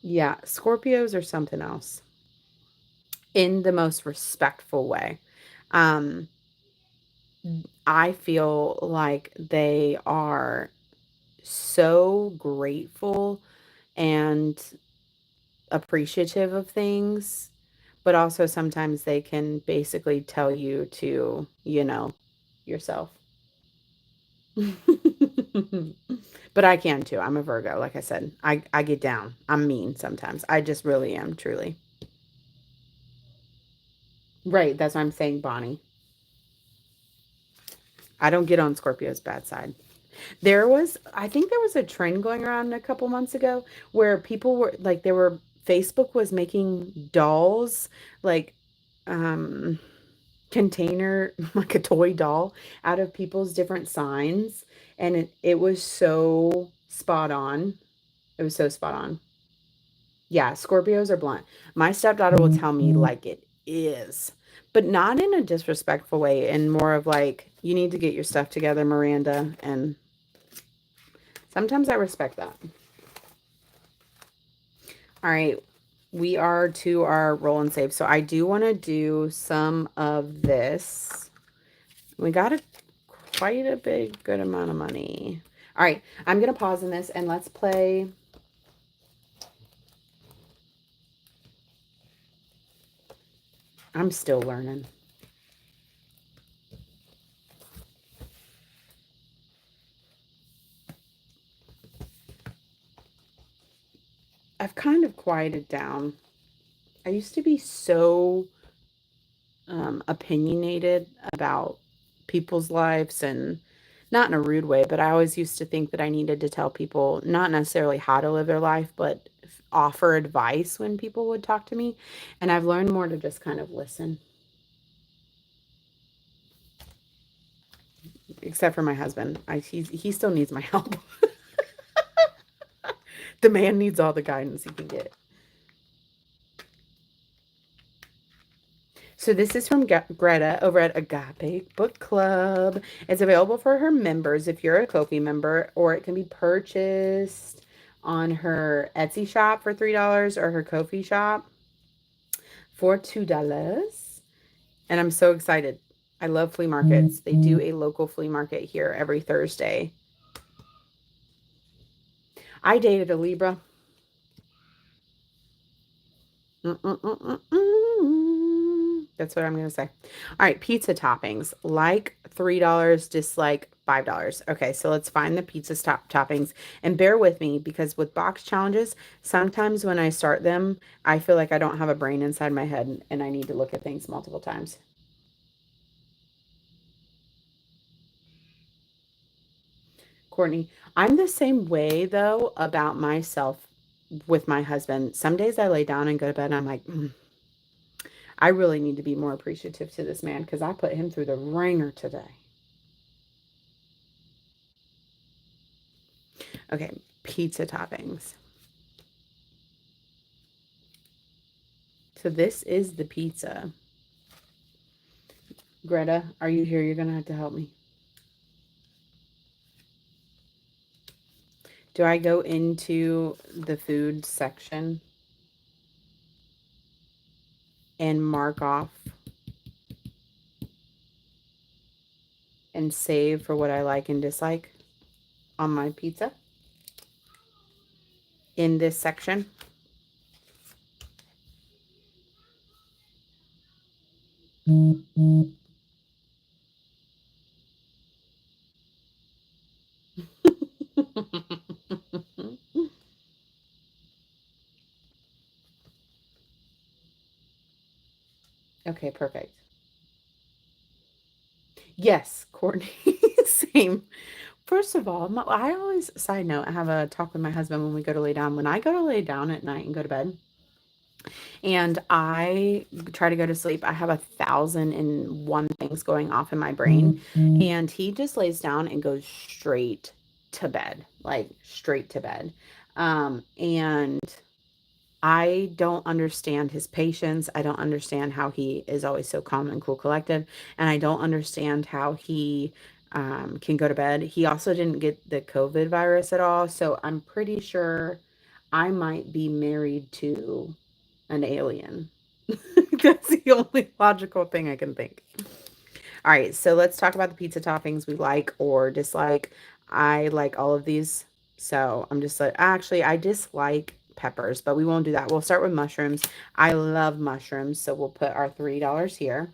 Yeah, Scorpios are something else in the most respectful way. Um, I feel like they are so grateful and appreciative of things, but also sometimes they can basically tell you to, yourself. But I can too. I'm a Virgo, like I said. I get down. I'm mean sometimes. I just really am, truly. Right, that's what I'm saying, Bonnie. I don't get on Scorpio's bad side. I think there was a trend going around a couple months ago where people were like, Facebook was making dolls, like, um, container, like a toy doll out of people's different signs. And it was so spot on. It was so spot on. Yeah, Scorpios are blunt. My stepdaughter will tell me like it is, but not in a disrespectful way, and more of like, you need to get your stuff together, Miranda. And sometimes I respect that. All right, we are to our roll and save. So I do want to do some of this. We got quite a big, good amount of money. All right, I'm going to pause in this and let's play. I'm still learning. I've kind of quieted down. I used to be so opinionated about people's lives, and not in a rude way, but I always used to think that I needed to tell people not necessarily how to live their life, but offer advice when people would talk to me. And I've learned more to just kind of listen, except for my husband. He still needs my help. The man needs all the guidance he can get. So this is from Greta over at Agape Book Club. It's available for her members if you're a Ko-fi member, or it can be purchased on her Etsy shop for $3 or her Ko-fi shop for $2. And I'm so excited. I love flea markets. They do a local flea market here every Thursday. I dated a Libra. They're That's what I'm going to say. All right, pizza toppings. Like $3, dislike $5. Okay, so let's find the pizza toppings. And bear with me because with box challenges, sometimes when I start them, I feel like I don't have a brain inside my head and I need to look at things multiple times. Courtney, I'm the same way though about myself with my husband. Some days I lay down and go to bed and I'm like, I really need to be more appreciative to this man because I put him through the ringer today. Okay, pizza toppings. So this is the pizza. Greta, are you here? You're going to have to help me. Do I go into the food section and mark off and save for what I like and dislike on my pizza in this section? Okay, perfect. Yes, Courtney, same. First of all, I always, side note, I have a talk with my husband when we go to lay down. When I go to lay down at night and go to bed, and I try to go to sleep, I have 1,001 things going off in my brain. And he just lays down and goes straight to bed, like straight to bed. And I don't understand his patience. I don't understand how he is always so calm and cool, collected. And I don't understand how he can go to bed. He also didn't get the COVID virus at all. So I'm pretty sure I might be married to an alien. That's the only logical thing I can think. All right, so let's talk about the pizza toppings we like or dislike. I like all of these. So I'm just like, actually, I dislike peppers, but we won't do that. We'll start with mushrooms. I love mushrooms, so we'll put our $3 here.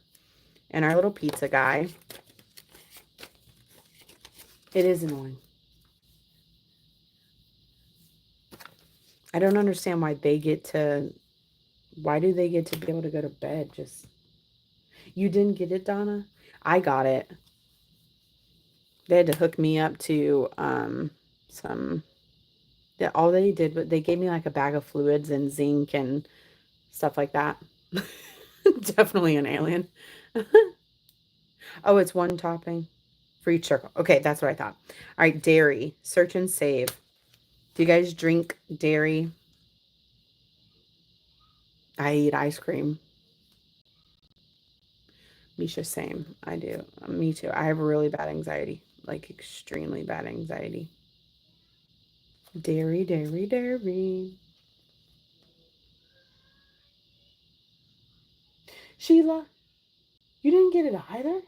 And our little pizza guy. It is annoying. I don't understand why why do they get to be able to go to bed? You didn't get it, Donna? I got it. They had to hook me up to some that all they did, but they gave me like a bag of fluids and zinc and stuff like that. Definitely an alien. Oh, it's one topping for each circle. Okay, that's what I thought. All right, dairy. Search and save. Do you guys drink dairy? I eat ice cream. Misha, same. I do. Me too. I have really bad anxiety, like extremely bad anxiety. Dairy, dairy, dairy. Sheila, you didn't get it either?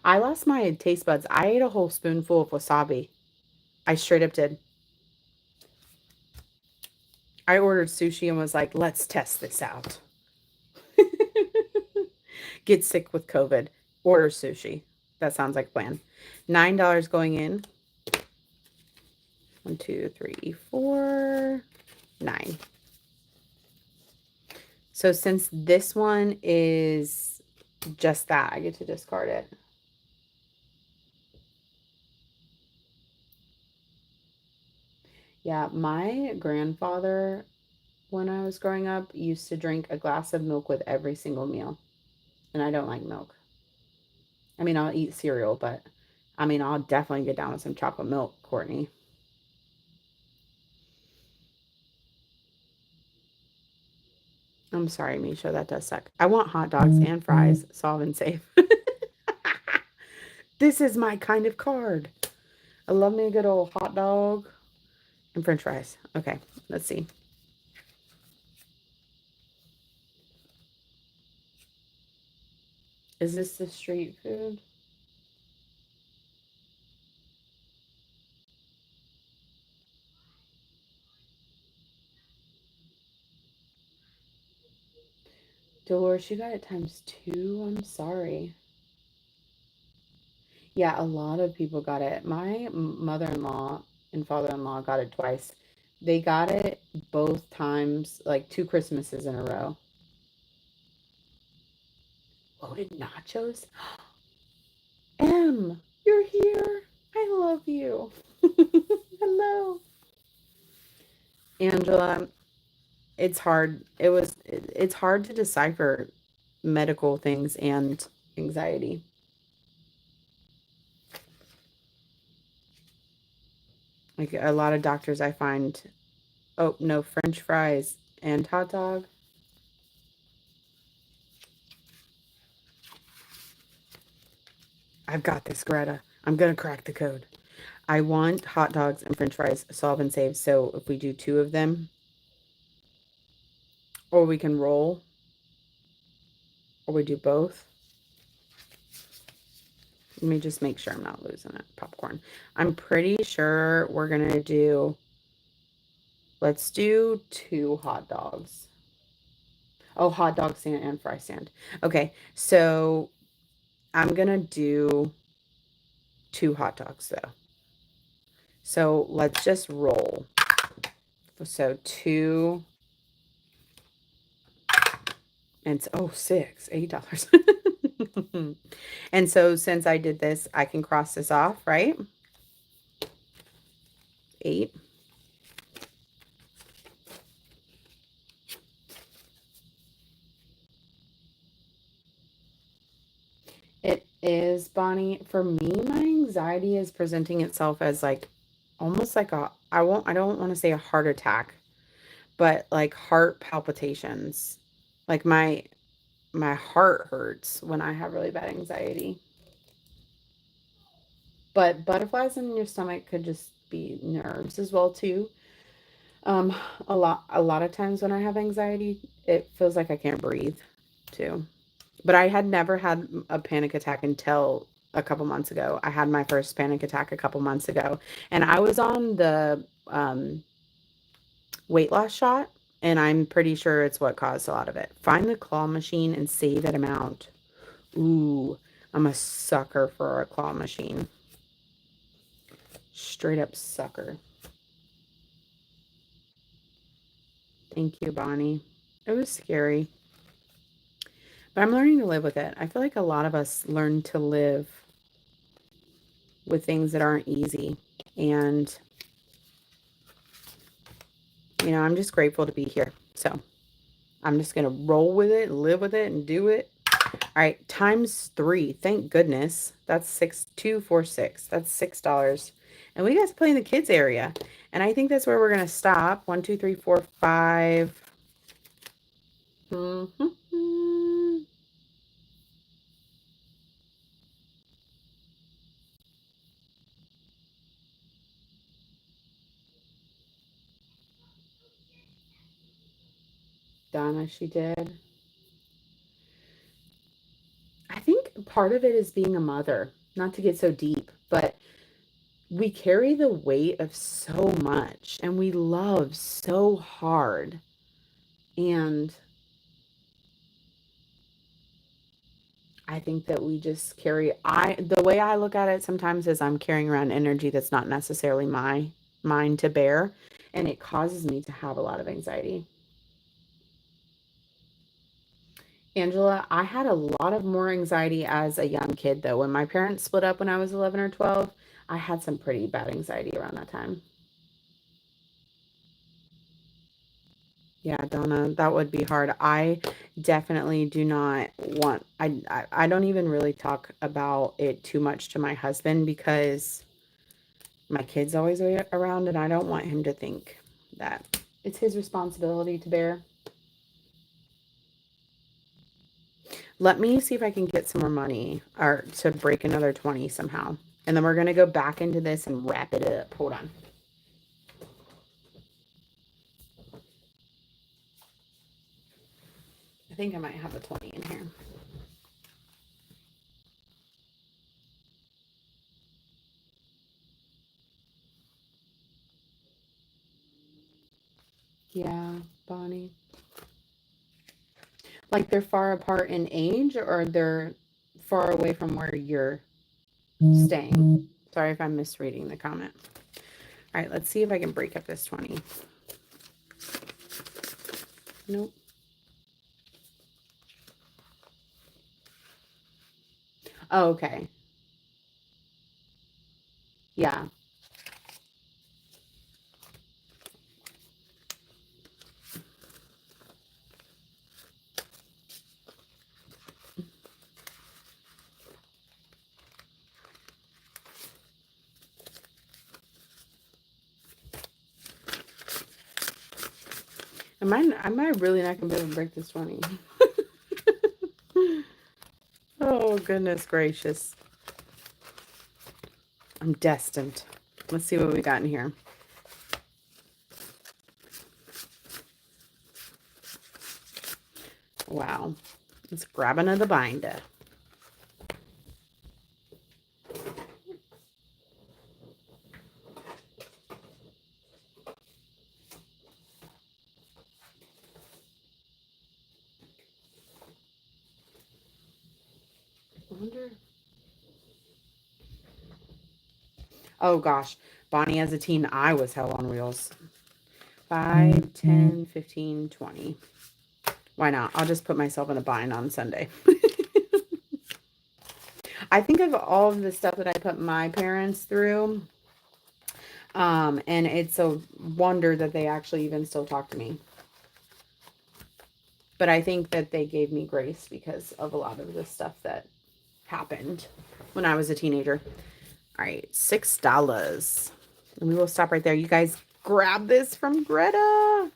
I lost my taste buds. I ate a whole spoonful of wasabi. I straight up did. I ordered sushi and was like, let's test this out. Get sick with COVID. Order sushi. That sounds like a plan. $9 going in. 1, 2, 3, 4, 9. So since this one is just that, I get to discard it. Yeah, my grandfather, when I was growing up, used to drink a glass of milk with every single meal. And I don't like milk. I mean, I'll eat cereal, but I mean, I'll definitely get down with some chocolate milk, Courtney. I'm sorry, Misha, that does suck. I want hot dogs and fries, solve and save. This is my kind of card. I love me a good old hot dog and french fries. Okay, let's see. Is this the street food? Dolores, you got it ×2. I'm sorry. Yeah, a lot of people got it. My mother-in-law and father-in-law got it twice. They got it both times, like 2 Christmases in a row. Loaded nachos? Em, you're here. I love you. Hello. Angela, it's hard. It's hard to decipher medical things and anxiety. Like a lot of doctors I find, oh no, French fries and hot dog. I've got this, Greta. I'm gonna crack the code. I want hot dogs and French fries solve and save. So if we do 2 of them, or we can roll, or we do both. Let me just make sure I'm not losing it. Popcorn. I'm pretty sure we're gonna do. Let's do 2 hot dogs. Oh, hot dog stand and fry stand. Okay, so I'm gonna do 2 hot dogs though. So let's just roll. So 2 and oh, $8. And so since I did this, I can cross this off, right? 8. It is, Bonnie. For me, my anxiety is presenting itself as like almost like I don't want to say a heart attack, but like heart palpitations. Like my heart hurts when I have really bad anxiety. But butterflies in your stomach could just be nerves as well too. Um, a lot of times when I have anxiety, it feels like I can't breathe too. But I had never had a panic attack until a couple months ago. I had my first panic attack a couple months ago, and I was on the weight loss shot, and I'm pretty sure it's what caused a lot of it. Find the claw machine and save that amount. Ooh, I'm a sucker for a claw machine. Straight up sucker. Thank you, Bonnie. It was scary, but I'm learning to live with it. I feel like a lot of us learn to live with things that aren't easy. And, I'm just grateful to be here. So I'm just going to roll with it, live with it, and do it. All right, ×3. Thank goodness. That's 6,246. That's $6. And we got to play in the kids area. And I think that's where we're going to stop. 1, 2, 3, 4, 5. Mm-hmm. Donna, she did. I think part of it is being a mother, not to get so deep, but we carry the weight of so much and we love so hard. And I think that we just the way I look at it sometimes is I'm carrying around energy that's not necessarily mine to bear. And it causes me to have a lot of anxiety. Angela, I had a lot of more anxiety as a young kid, though. When my parents split up when I was 11 or 12, I had some pretty bad anxiety around that time. Yeah, Donna, that would be hard. I definitely do not want, I don't even really talk about it too much to my husband because my kid's always around and I don't want him to think that it's his responsibility to bear. Let me see if I can get some more money or to break another 20 somehow. And then we're going to go back into this and wrap it up. Hold on. I think I might have a 20 in here. Yeah, Bonnie. Like they're far apart in age or they're far away from where you're staying? Sorry if I'm misreading the comment. All right, let's see if I can break up this 20. Nope. Oh, okay. Yeah. Am I really not gonna be able to break this 20? Oh, goodness gracious. I'm destined. Let's see what we got in here. Wow. Let's grab another binder. I wonder. Oh gosh. Bonnie as a teen, I was hell on wheels. 5, 10, 15, 20. Why not? I'll just put myself in a bind on Sunday. I think of all of the stuff that I put my parents through. And it's a wonder that they actually even still talk to me. But I think that they gave me grace because of a lot of the stuff that happened when I was a teenager. All right, $6. And we will stop right there. You guys grab this from Greta.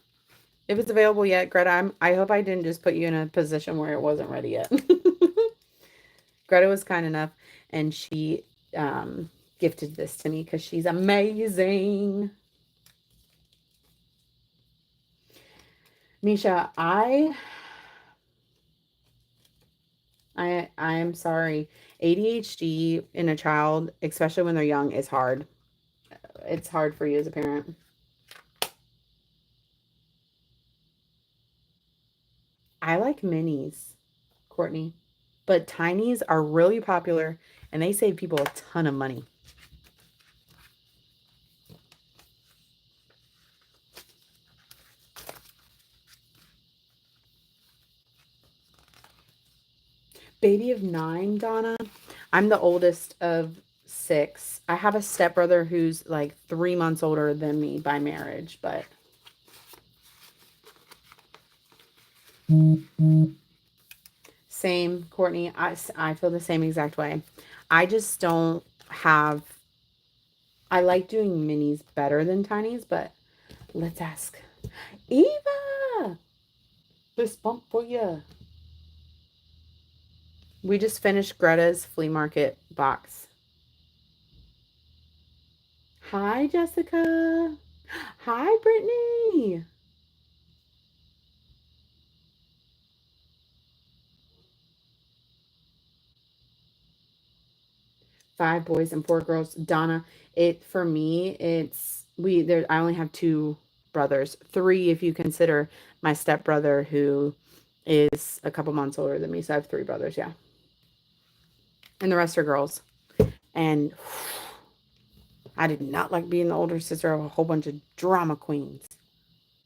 If it's available yet, Greta, I hope I didn't just put you in a position where it wasn't ready yet. Greta was kind enough, and she gifted this to me because she's amazing. Misha, I'm sorry. ADHD in a child, especially when they're young, is hard. It's hard for you as a parent. I like minis, Courtney, but tinies are really popular and they save people a ton of money. Baby of 9, Donna. I'm the oldest of 6. I have a stepbrother who's like 3 months older than me by marriage, but same, Courtney. I feel the same exact way. I just don't have. I like doing minis better than tinies, but let's ask Eva. This bump for you. We just finished Greta's flea market box. Hi, Jessica. Hi, Brittany. Five boys and 4 girls. Donna, for me, it's we there I only have 2 brothers. 3 if you consider my stepbrother who is a couple months older than me. So I have 3 brothers, yeah. And the rest are girls. And I did not like being the older sister of a whole bunch of drama queens.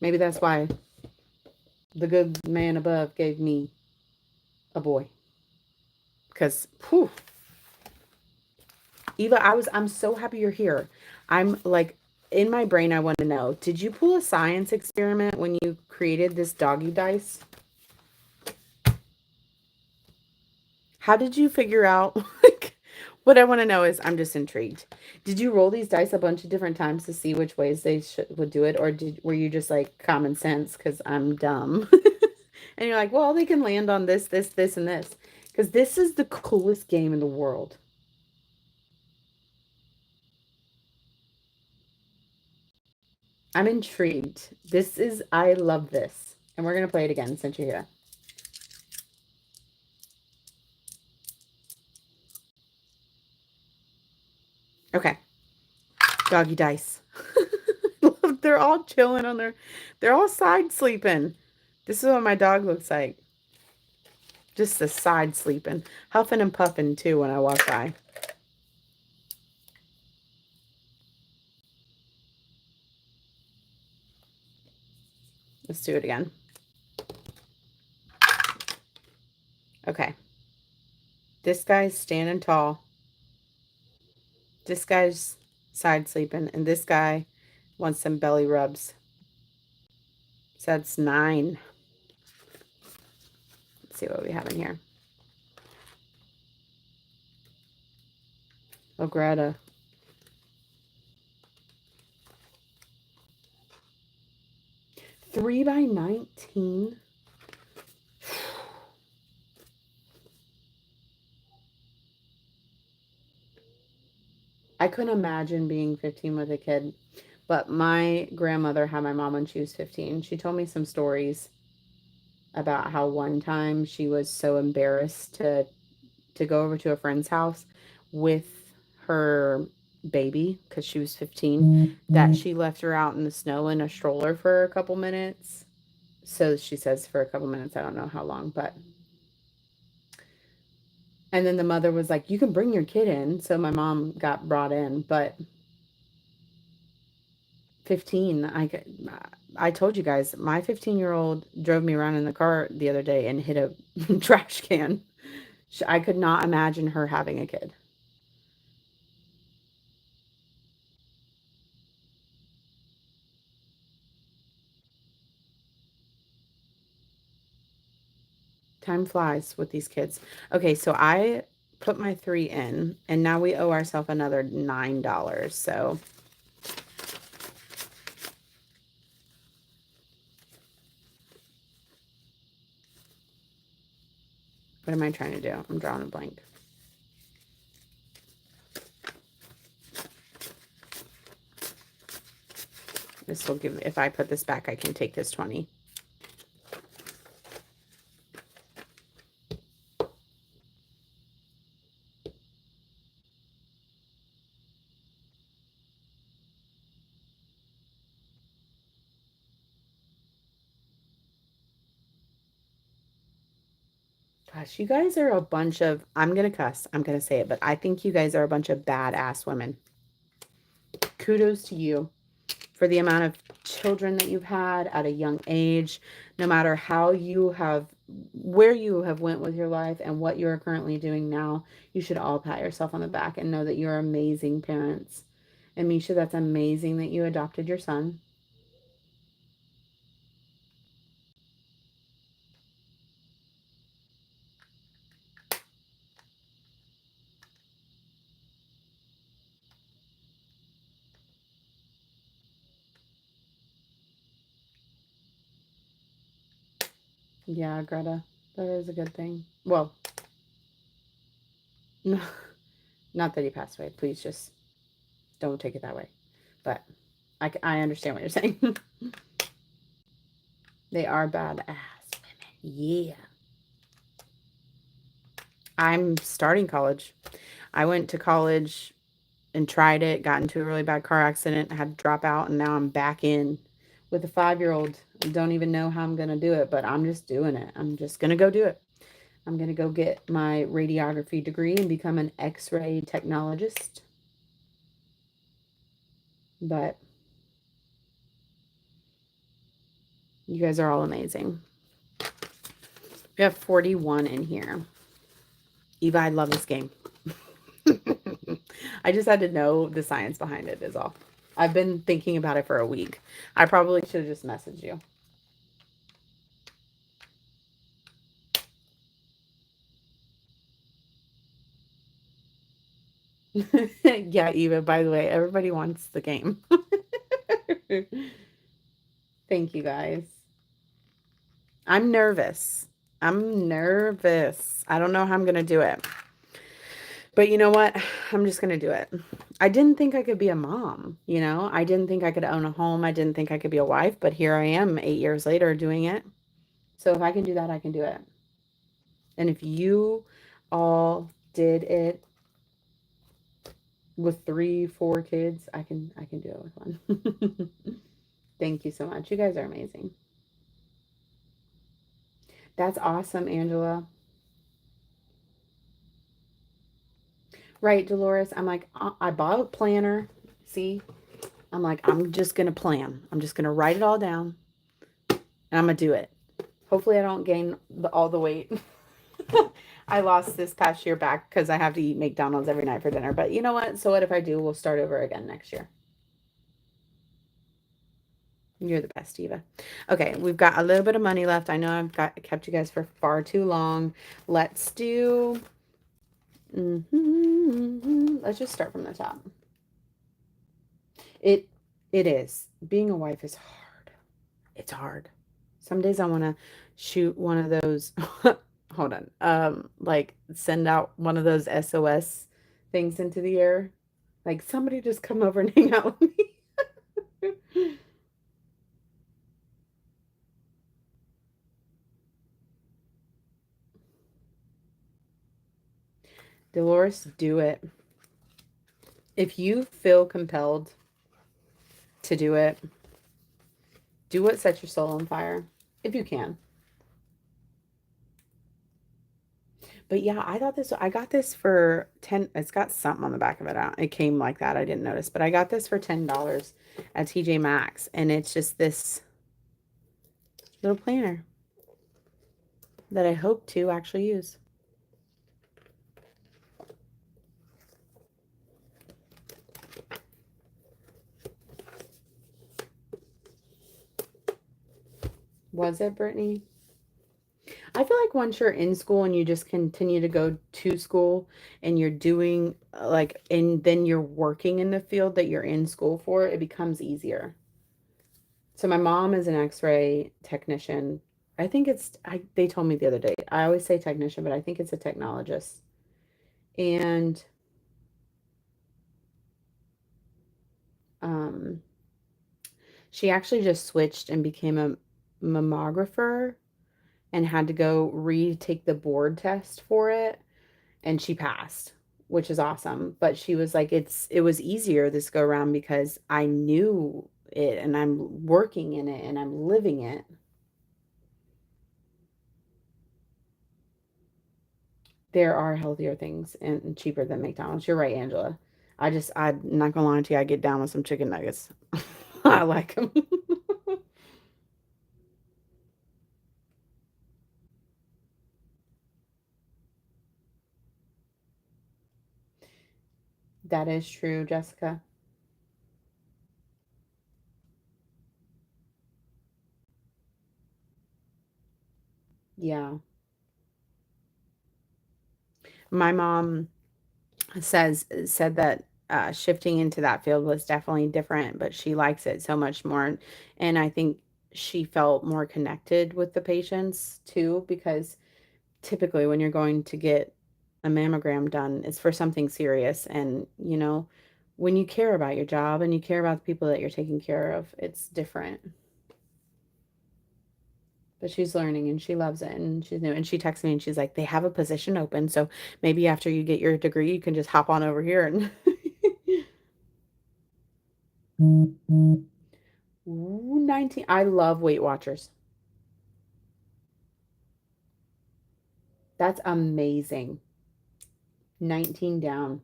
Maybe that's why the good man above gave me a boy. Because, whew. Eva, I'm so happy you're here. I'm like, in my brain, I want to know, did you pull a science experiment when you created this doggy dice? How did you figure out, like, what I want to know is, I'm just intrigued. Did you roll these dice a bunch of different times to see which ways they would do it? Or were you just like common sense because I'm dumb? And you're like, well, they can land on this, this, this, and this. Because this is the coolest game in the world. I'm intrigued. I love this. And we're going to play it again since you're here. Okay. Doggy dice. They're all chilling they're all side sleeping. This is what my dog looks like. Just the side sleeping. Huffing and puffing too when I walk by. Let's do it again. Okay. This guy's standing tall. This guy's side sleeping. And this guy wants some belly rubs. So that's 9. Let's see what we have in here. Oh, Greta. Three by 19. I couldn't imagine being 15 with a kid, but my grandmother had my mom when she was 15. She told me some stories about how one time she was so embarrassed to go over to a friend's house with her baby because she was 15 that she left her out in the snow in a stroller for a couple minutes. So she says for a couple minutes, I don't know how long, but and then the mother was like, "You can bring your kid in." So my mom got brought in, but 15, I told you guys, my 15-year-old drove me around in the car the other day and hit a trash can. I could not imagine her having a kid. Time flies with these kids. Okay, so I put my 3 in, and now we owe ourselves another $9. So what am I trying to do? I'm drawing a blank. This will give, if I put this back, I can take this 20. Gosh, you guys are a bunch of, I'm going to cuss, I'm going to say it, but I think you guys are a bunch of badass women. Kudos to you for the amount of children that you've had at a young age, no matter how you have, where you have went with your life and what you are currently doing now. You should all pat yourself on the back and know that you're amazing parents. And Misha, that's amazing that you adopted your son. Yeah, Greta, that is a good thing. Well, no, not that he passed away. Please just don't take it that way. But I understand what you're saying. They are badass women. Yeah. I'm starting college. I went to college and tried it, got into a really bad car accident, had to drop out, and now I'm back in with a 5-year-old. I don't even know how I'm going to do it, but I'm just doing it. I'm just going to go do it. I'm going to go get my radiography degree and become an X-ray technologist. But you guys are all amazing. We have 41 in here. Eva, I love this game. I just had to know the science behind it is all. I've been thinking about it for a week. I probably should have just messaged you. Yeah, Eva, by the way, everybody wants the game. Thank you guys. I'm nervous. I'm nervous. I don't know how I'm going to do it. But you know what? I'm just going to do it. I didn't think I could be a mom, you know? I didn't think I could own a home. I didn't think I could be a wife, but here I am 8 years later doing it. So if I can do that, I can do it. And if you all did it with 3, 4 kids, I can do it with one. Thank you so much. You guys are amazing. That's awesome, Angela. Right, Dolores? I'm like, I bought a planner. See? I'm like, I'm just going to plan. I'm just going to write it all down and I'm going to do it. Hopefully, I don't gain all the weight I lost this past year back because I have to eat McDonald's every night for dinner. But you know what? So what if I do? We'll start over again next year. You're the best, Eva. Okay, we've got a little bit of money left. I know kept you guys for far too long. Let's do. Let's just start from the top. It it is. Being a wife is hard. It's hard. Some days I want to shoot one of those. Hold on. Like send out one of those SOS things into the air. Like somebody just come over and hang out with me. Dolores, do it. If you feel compelled to do it, do what sets your soul on fire. If you can. But yeah, I got this for 10, it's got something on the back of it. It came like that. I didn't notice, but I got this for $10 at TJ Maxx and it's just this little planner that I hope to actually use. Was it, Brittany? I feel like once you're in school and you just continue to go to school and you're doing like, and then you're working in the field that you're in school for, it becomes easier. So my mom is an X-ray technician. I think they told me the other day. I always say technician, but I think it's a technologist. And um, she actually just switched and became a mammographer and had to go retake the board test for it. And she passed, which is awesome. But she was like, it was easier this go around because I knew it and I'm working in it and I'm living it. There are healthier things and cheaper than McDonald's. You're right, Angela. I'm not gonna lie to you. I get down with some chicken nuggets. I like them. That is true, Jessica. Yeah. My mom said that shifting into that field was definitely different, but she likes it so much more. And I think she felt more connected with the patients too, because typically when you're going to get a mammogram done, it's for something serious. And, when you care about your job and you care about the people that you're taking care of, it's different. But she's learning and she loves it and she's new. And she texted me and she's like, they have a position open. So maybe after you get your degree, you can just hop on over here and Ooh, 19. I love Weight Watchers. That's amazing. 19 down.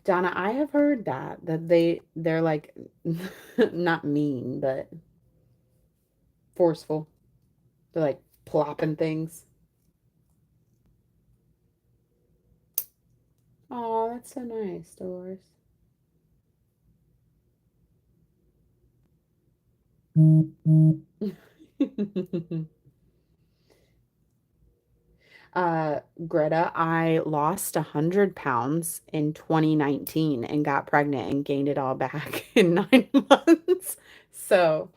Donna, I have heard that they're like not mean, but forceful. They're like plopping things. Oh, that's so nice, Dolores. Greta, I lost 100 pounds in 2019 and got pregnant and gained it all back in 9 months. So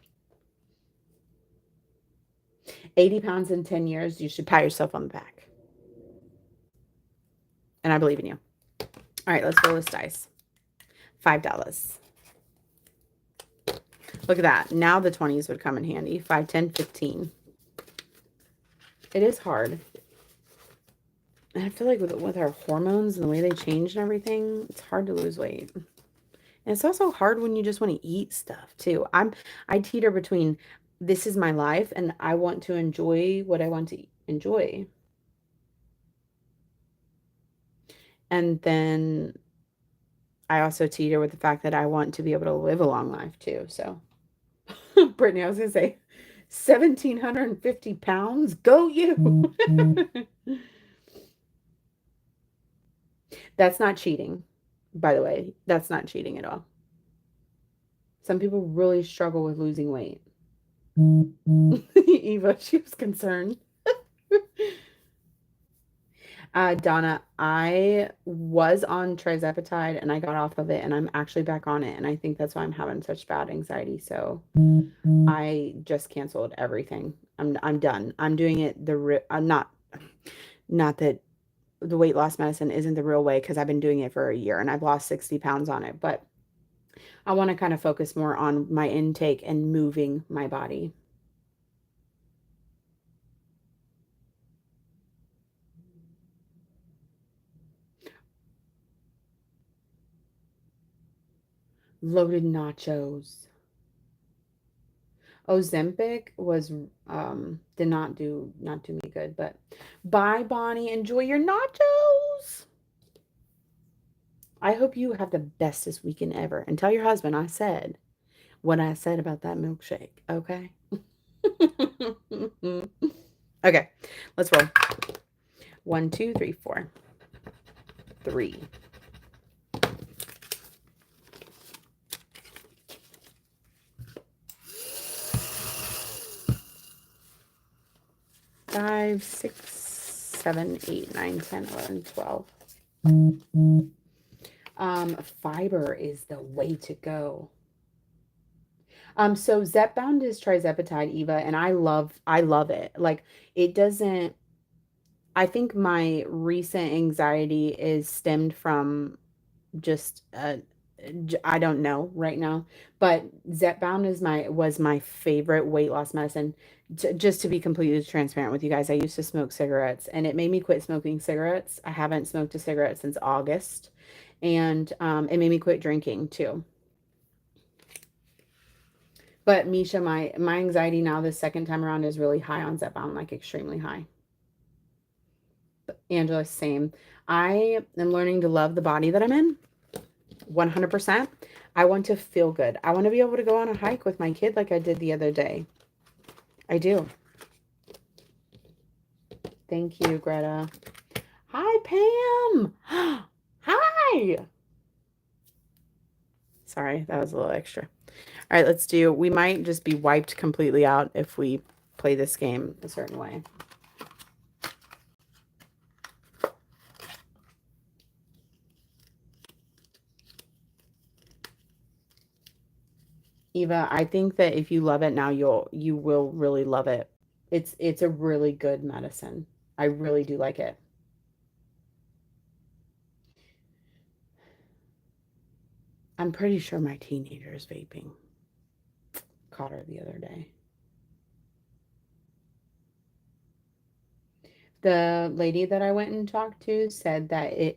80 pounds in 10 years, you should pat yourself on the back. And I believe in you. All right, let's roll this dice. $5. Look at that. Now the 20s would come in handy. 5, 10, 15. It is hard. And I feel like with our hormones and the way they change and everything, it's hard to lose weight. And it's also hard when you just want to eat stuff too. I teeter between this is my life and I want to enjoy what I want to enjoy. And then I also teeter with the fact that I want to be able to live a long life too. So, Brittany, I was going to say 1,750 pounds. Go you. That's not cheating, by the way. That's not cheating at all. Some people really struggle with losing weight. Eva, she was concerned. Donna, I was on trizepatide and I got off of it and I'm actually back on it. And I think that's why I'm having such bad anxiety. So I just canceled everything. I'm done. I'm doing it I'm not that the weight loss medicine isn't the real way because I've been doing it for a year and I've lost 60 pounds on it. But I want to kind of focus more on my intake and moving my body. Loaded nachos. Ozempic was did not do me good, but bye Bonnie, enjoy your nachos. I hope you have the bestest weekend ever. And tell your husband I said what I said about that milkshake, okay? Okay, let's roll. 1, 2, 3, 4. 3. 5, 6, 7, 8, 9, 10, 11, 12. Fiber is the way to go. So Zepbound is trizepatide, Eva, and I love it. Like it doesn't. I think my recent anxiety is stemmed from just I don't know right now, but Zepbound was my favorite weight loss medicine. Just to be completely transparent with you guys, I used to smoke cigarettes, and it made me quit smoking cigarettes. I haven't smoked a cigarette since August, and it made me quit drinking too. But Misha, my anxiety now the second time around is really high on Zepbound, like extremely high. Angela, same. I am learning to love the body that I'm in 100%. I want to feel good. I want to be able to go on a hike with my kid like I did the other day. I do. Thank you, Greta. Hi, Pam. Hi. Sorry, that was a little extra. All right, let's do, we might just be wiped completely out if we play this game a certain way. Eva, I think that if you love it now, you will really love it. It's a really good medicine. I really do like it. I'm pretty sure my teenager is vaping. Caught her the other day. The lady that I went and talked to said that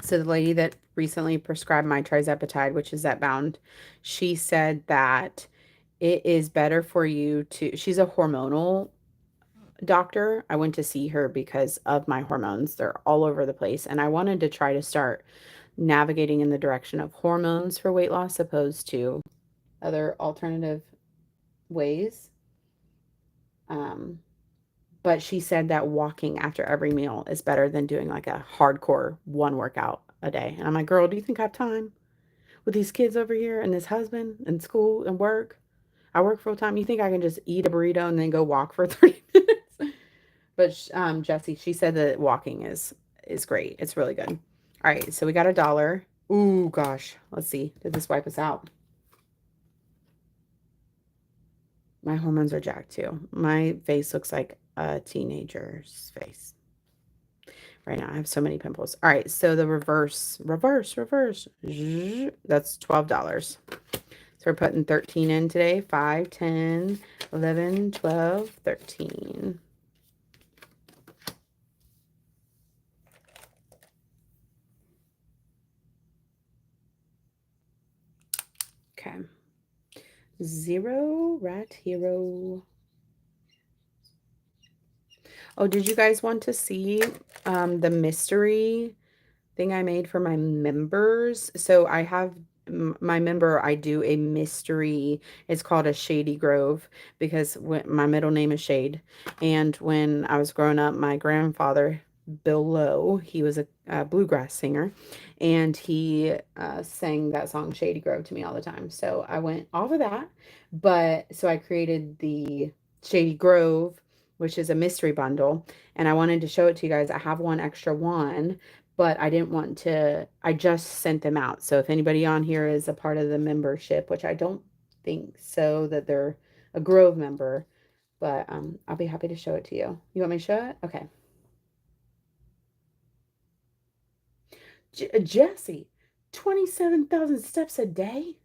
so the lady that recently prescribed my trizepatide, which is Zepbound, she said that it is better for you to, she's a hormonal doctor. I went to see her because of my hormones. They're all over the place. And I wanted to try to start navigating in the direction of hormones for weight loss opposed to other alternative ways. But she said that walking after every meal is better than doing like a hardcore one workout a day. And I'm like, girl, do you think I have time with these kids over here and this husband and school and work? I work full time. You think I can just eat a burrito and then go walk for 30 minutes? But Jessie, she said that walking is great. It's really good. All right, so we got $1. Ooh, gosh. Let's see. Did this wipe us out? My hormones are jacked too. My face looks like a teenager's face. Right now, I have so many pimples. All right, so the reverse. That's $12. So we're putting 13 in today. 5, 10, 11, 12, 13. Okay. 0 rat hero. Oh, did you guys want to see the mystery thing I made for my members. So I have my member, I do a mystery. It's called a Shady Grove because my middle name is Shade. And when I was growing up, my grandfather, Bill Lowe, he was a bluegrass singer, and he sang that song Shady Grove to me all the time. So I went off of that. But so I created the Shady Grove, which is a mystery bundle, and I wanted to show it to you guys. I have one extra one, but I didn't want to, I just sent them out. So if anybody on here is a part of the membership, which I don't think so, that they're a Grove member, but I'll be happy to show it to you. You want me to show it? Okay. Jesse, 27,000 steps a day?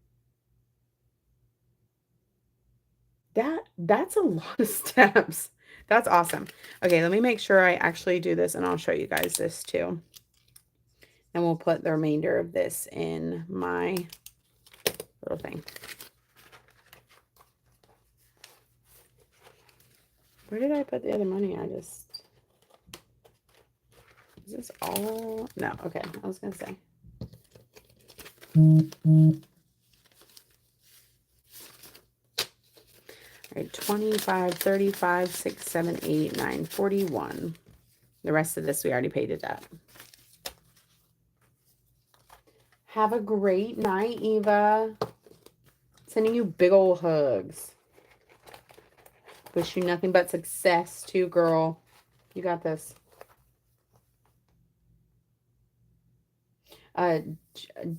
That's a lot of steps. That's awesome. Okay, let me make sure I actually do this, and I'll show you guys this too. And we'll put the remainder of this in my little thing. Where did I put the other money? Is this all? No, okay, I was gonna say. All right, 25, 35, 6, 7, 8, 9, 41. The rest of this we already paid it up. Have a great night, Eva. Sending you big old hugs. Wish you nothing but success too, girl. You got this.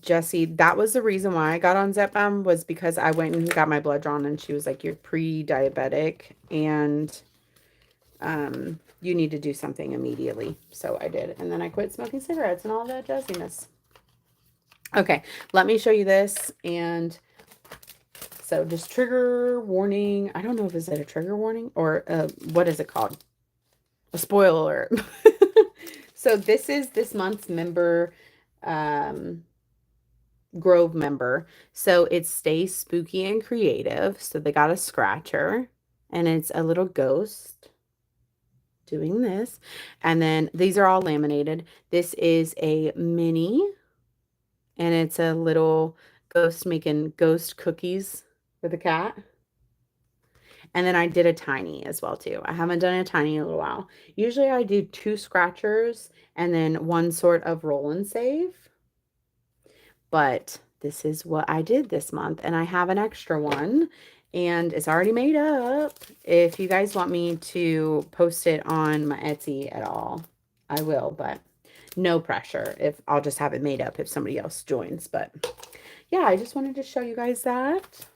Jesse, that was the reason why I got on Zepbound, was because I went and got my blood drawn, and she was like, you're pre-diabetic and you need to do something immediately. So I did. And then I quit smoking cigarettes and all that jazziness. Okay, let me show you this. And so just trigger warning. I don't know if is it a trigger warning or what is it called? A spoiler alert. So this is this month's member Grove member. So it's Stay Spooky and Creative. So they got a scratcher, and it's a little ghost doing this. And then these are all laminated. This is a mini, and it's a little ghost making ghost cookies with a cat. And then I did a tiny as well too. I haven't done a tiny in a little while. Usually I do 2 scratchers and then one sort of roll and save. But this is what I did this month, and I have an extra one, and it's already made up. If you guys want me to post it on my Etsy at all, I will, but no pressure. If I'll just have it made up if somebody else joins. But yeah, I just wanted to show you guys that.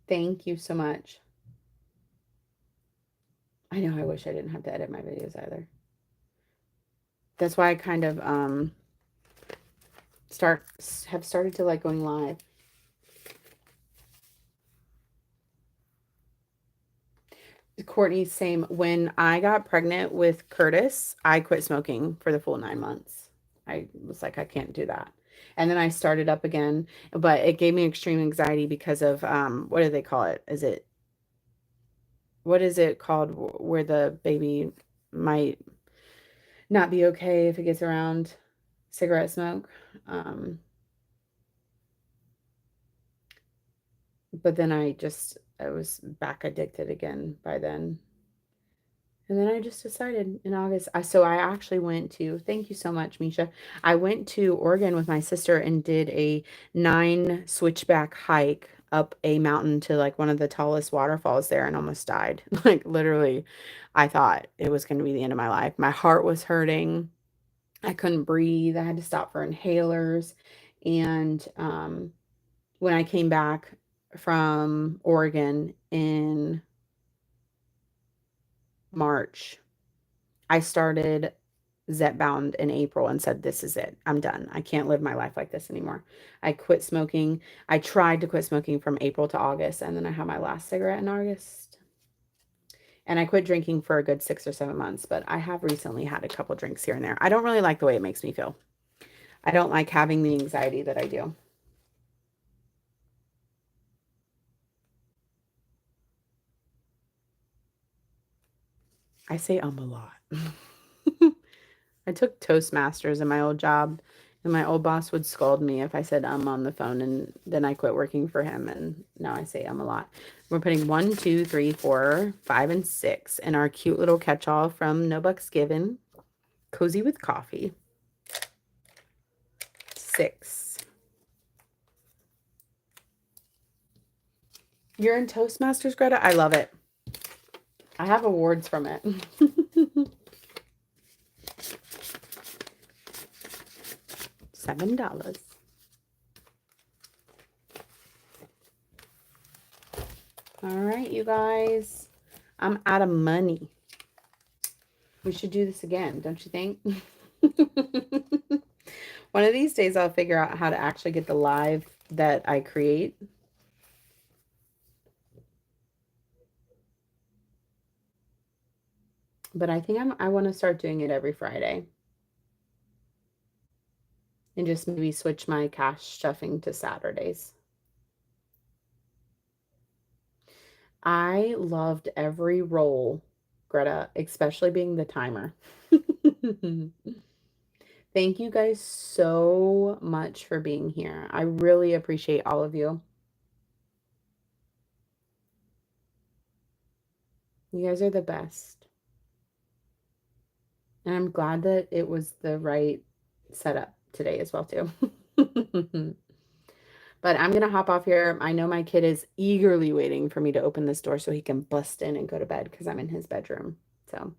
Thank you so much. I know I wish I didn't have to edit my videos either. That's why I kind of have started to like going live. Courtney, same. When I got pregnant with Curtis, I quit smoking for the full 9 months. I was like, I can't do that. And then I started up again, but it gave me extreme anxiety because of what do they call it? What is it called where the baby might not be okay if it gets around cigarette smoke? But then I was back addicted again by then. And then I just decided in August. So I actually went to, thank you so much, Misha. I went to Oregon with my sister and did a 9 switchback hike up a mountain to like one of the tallest waterfalls there and almost died. Like literally, I thought it was going to be the end of my life. My heart was hurting. I couldn't breathe. I had to stop for inhalers. And when I came back from Oregon in March, I started Zepbound in April and said, this is it. I'm done. I can't live my life like this anymore. I quit smoking. I tried to quit smoking from April to August, and then I had my last cigarette in August. And I quit drinking for a good 6 or 7 months, but I have recently had a couple drinks here and there. I don't really like the way it makes me feel. I don't like having the anxiety that I do. I say a lot. I took Toastmasters in my old job, and my old boss would scold me if I said on the phone, and then I quit working for him, and now I say a lot. We're putting 1, 2, 3, 4, 5, and 6 in our cute little catch-all from No Bucks Given, Cozy with Coffee. 6. You're in Toastmasters, Greta? I love it. I have awards from it. $7. All right, you guys. I'm out of money. We should do this again, don't you think? One of these days I'll figure out how to actually get the live that I create. But I think I want to start doing it every Friday. And just maybe switch my cash stuffing to Saturdays. I loved every role, Greta, especially being the timer. Thank you guys so much for being here. I really appreciate all of you. You guys are the best. And I'm glad that it was the right setup today as well, too. But I'm going to hop off here. I know my kid is eagerly waiting for me to open this door so he can bust in and go to bed because I'm in his bedroom. So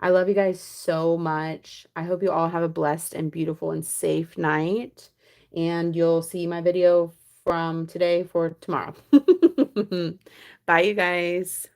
I love you guys so much. I hope you all have a blessed and beautiful and safe night. And you'll see my video from today for tomorrow. Bye, you guys.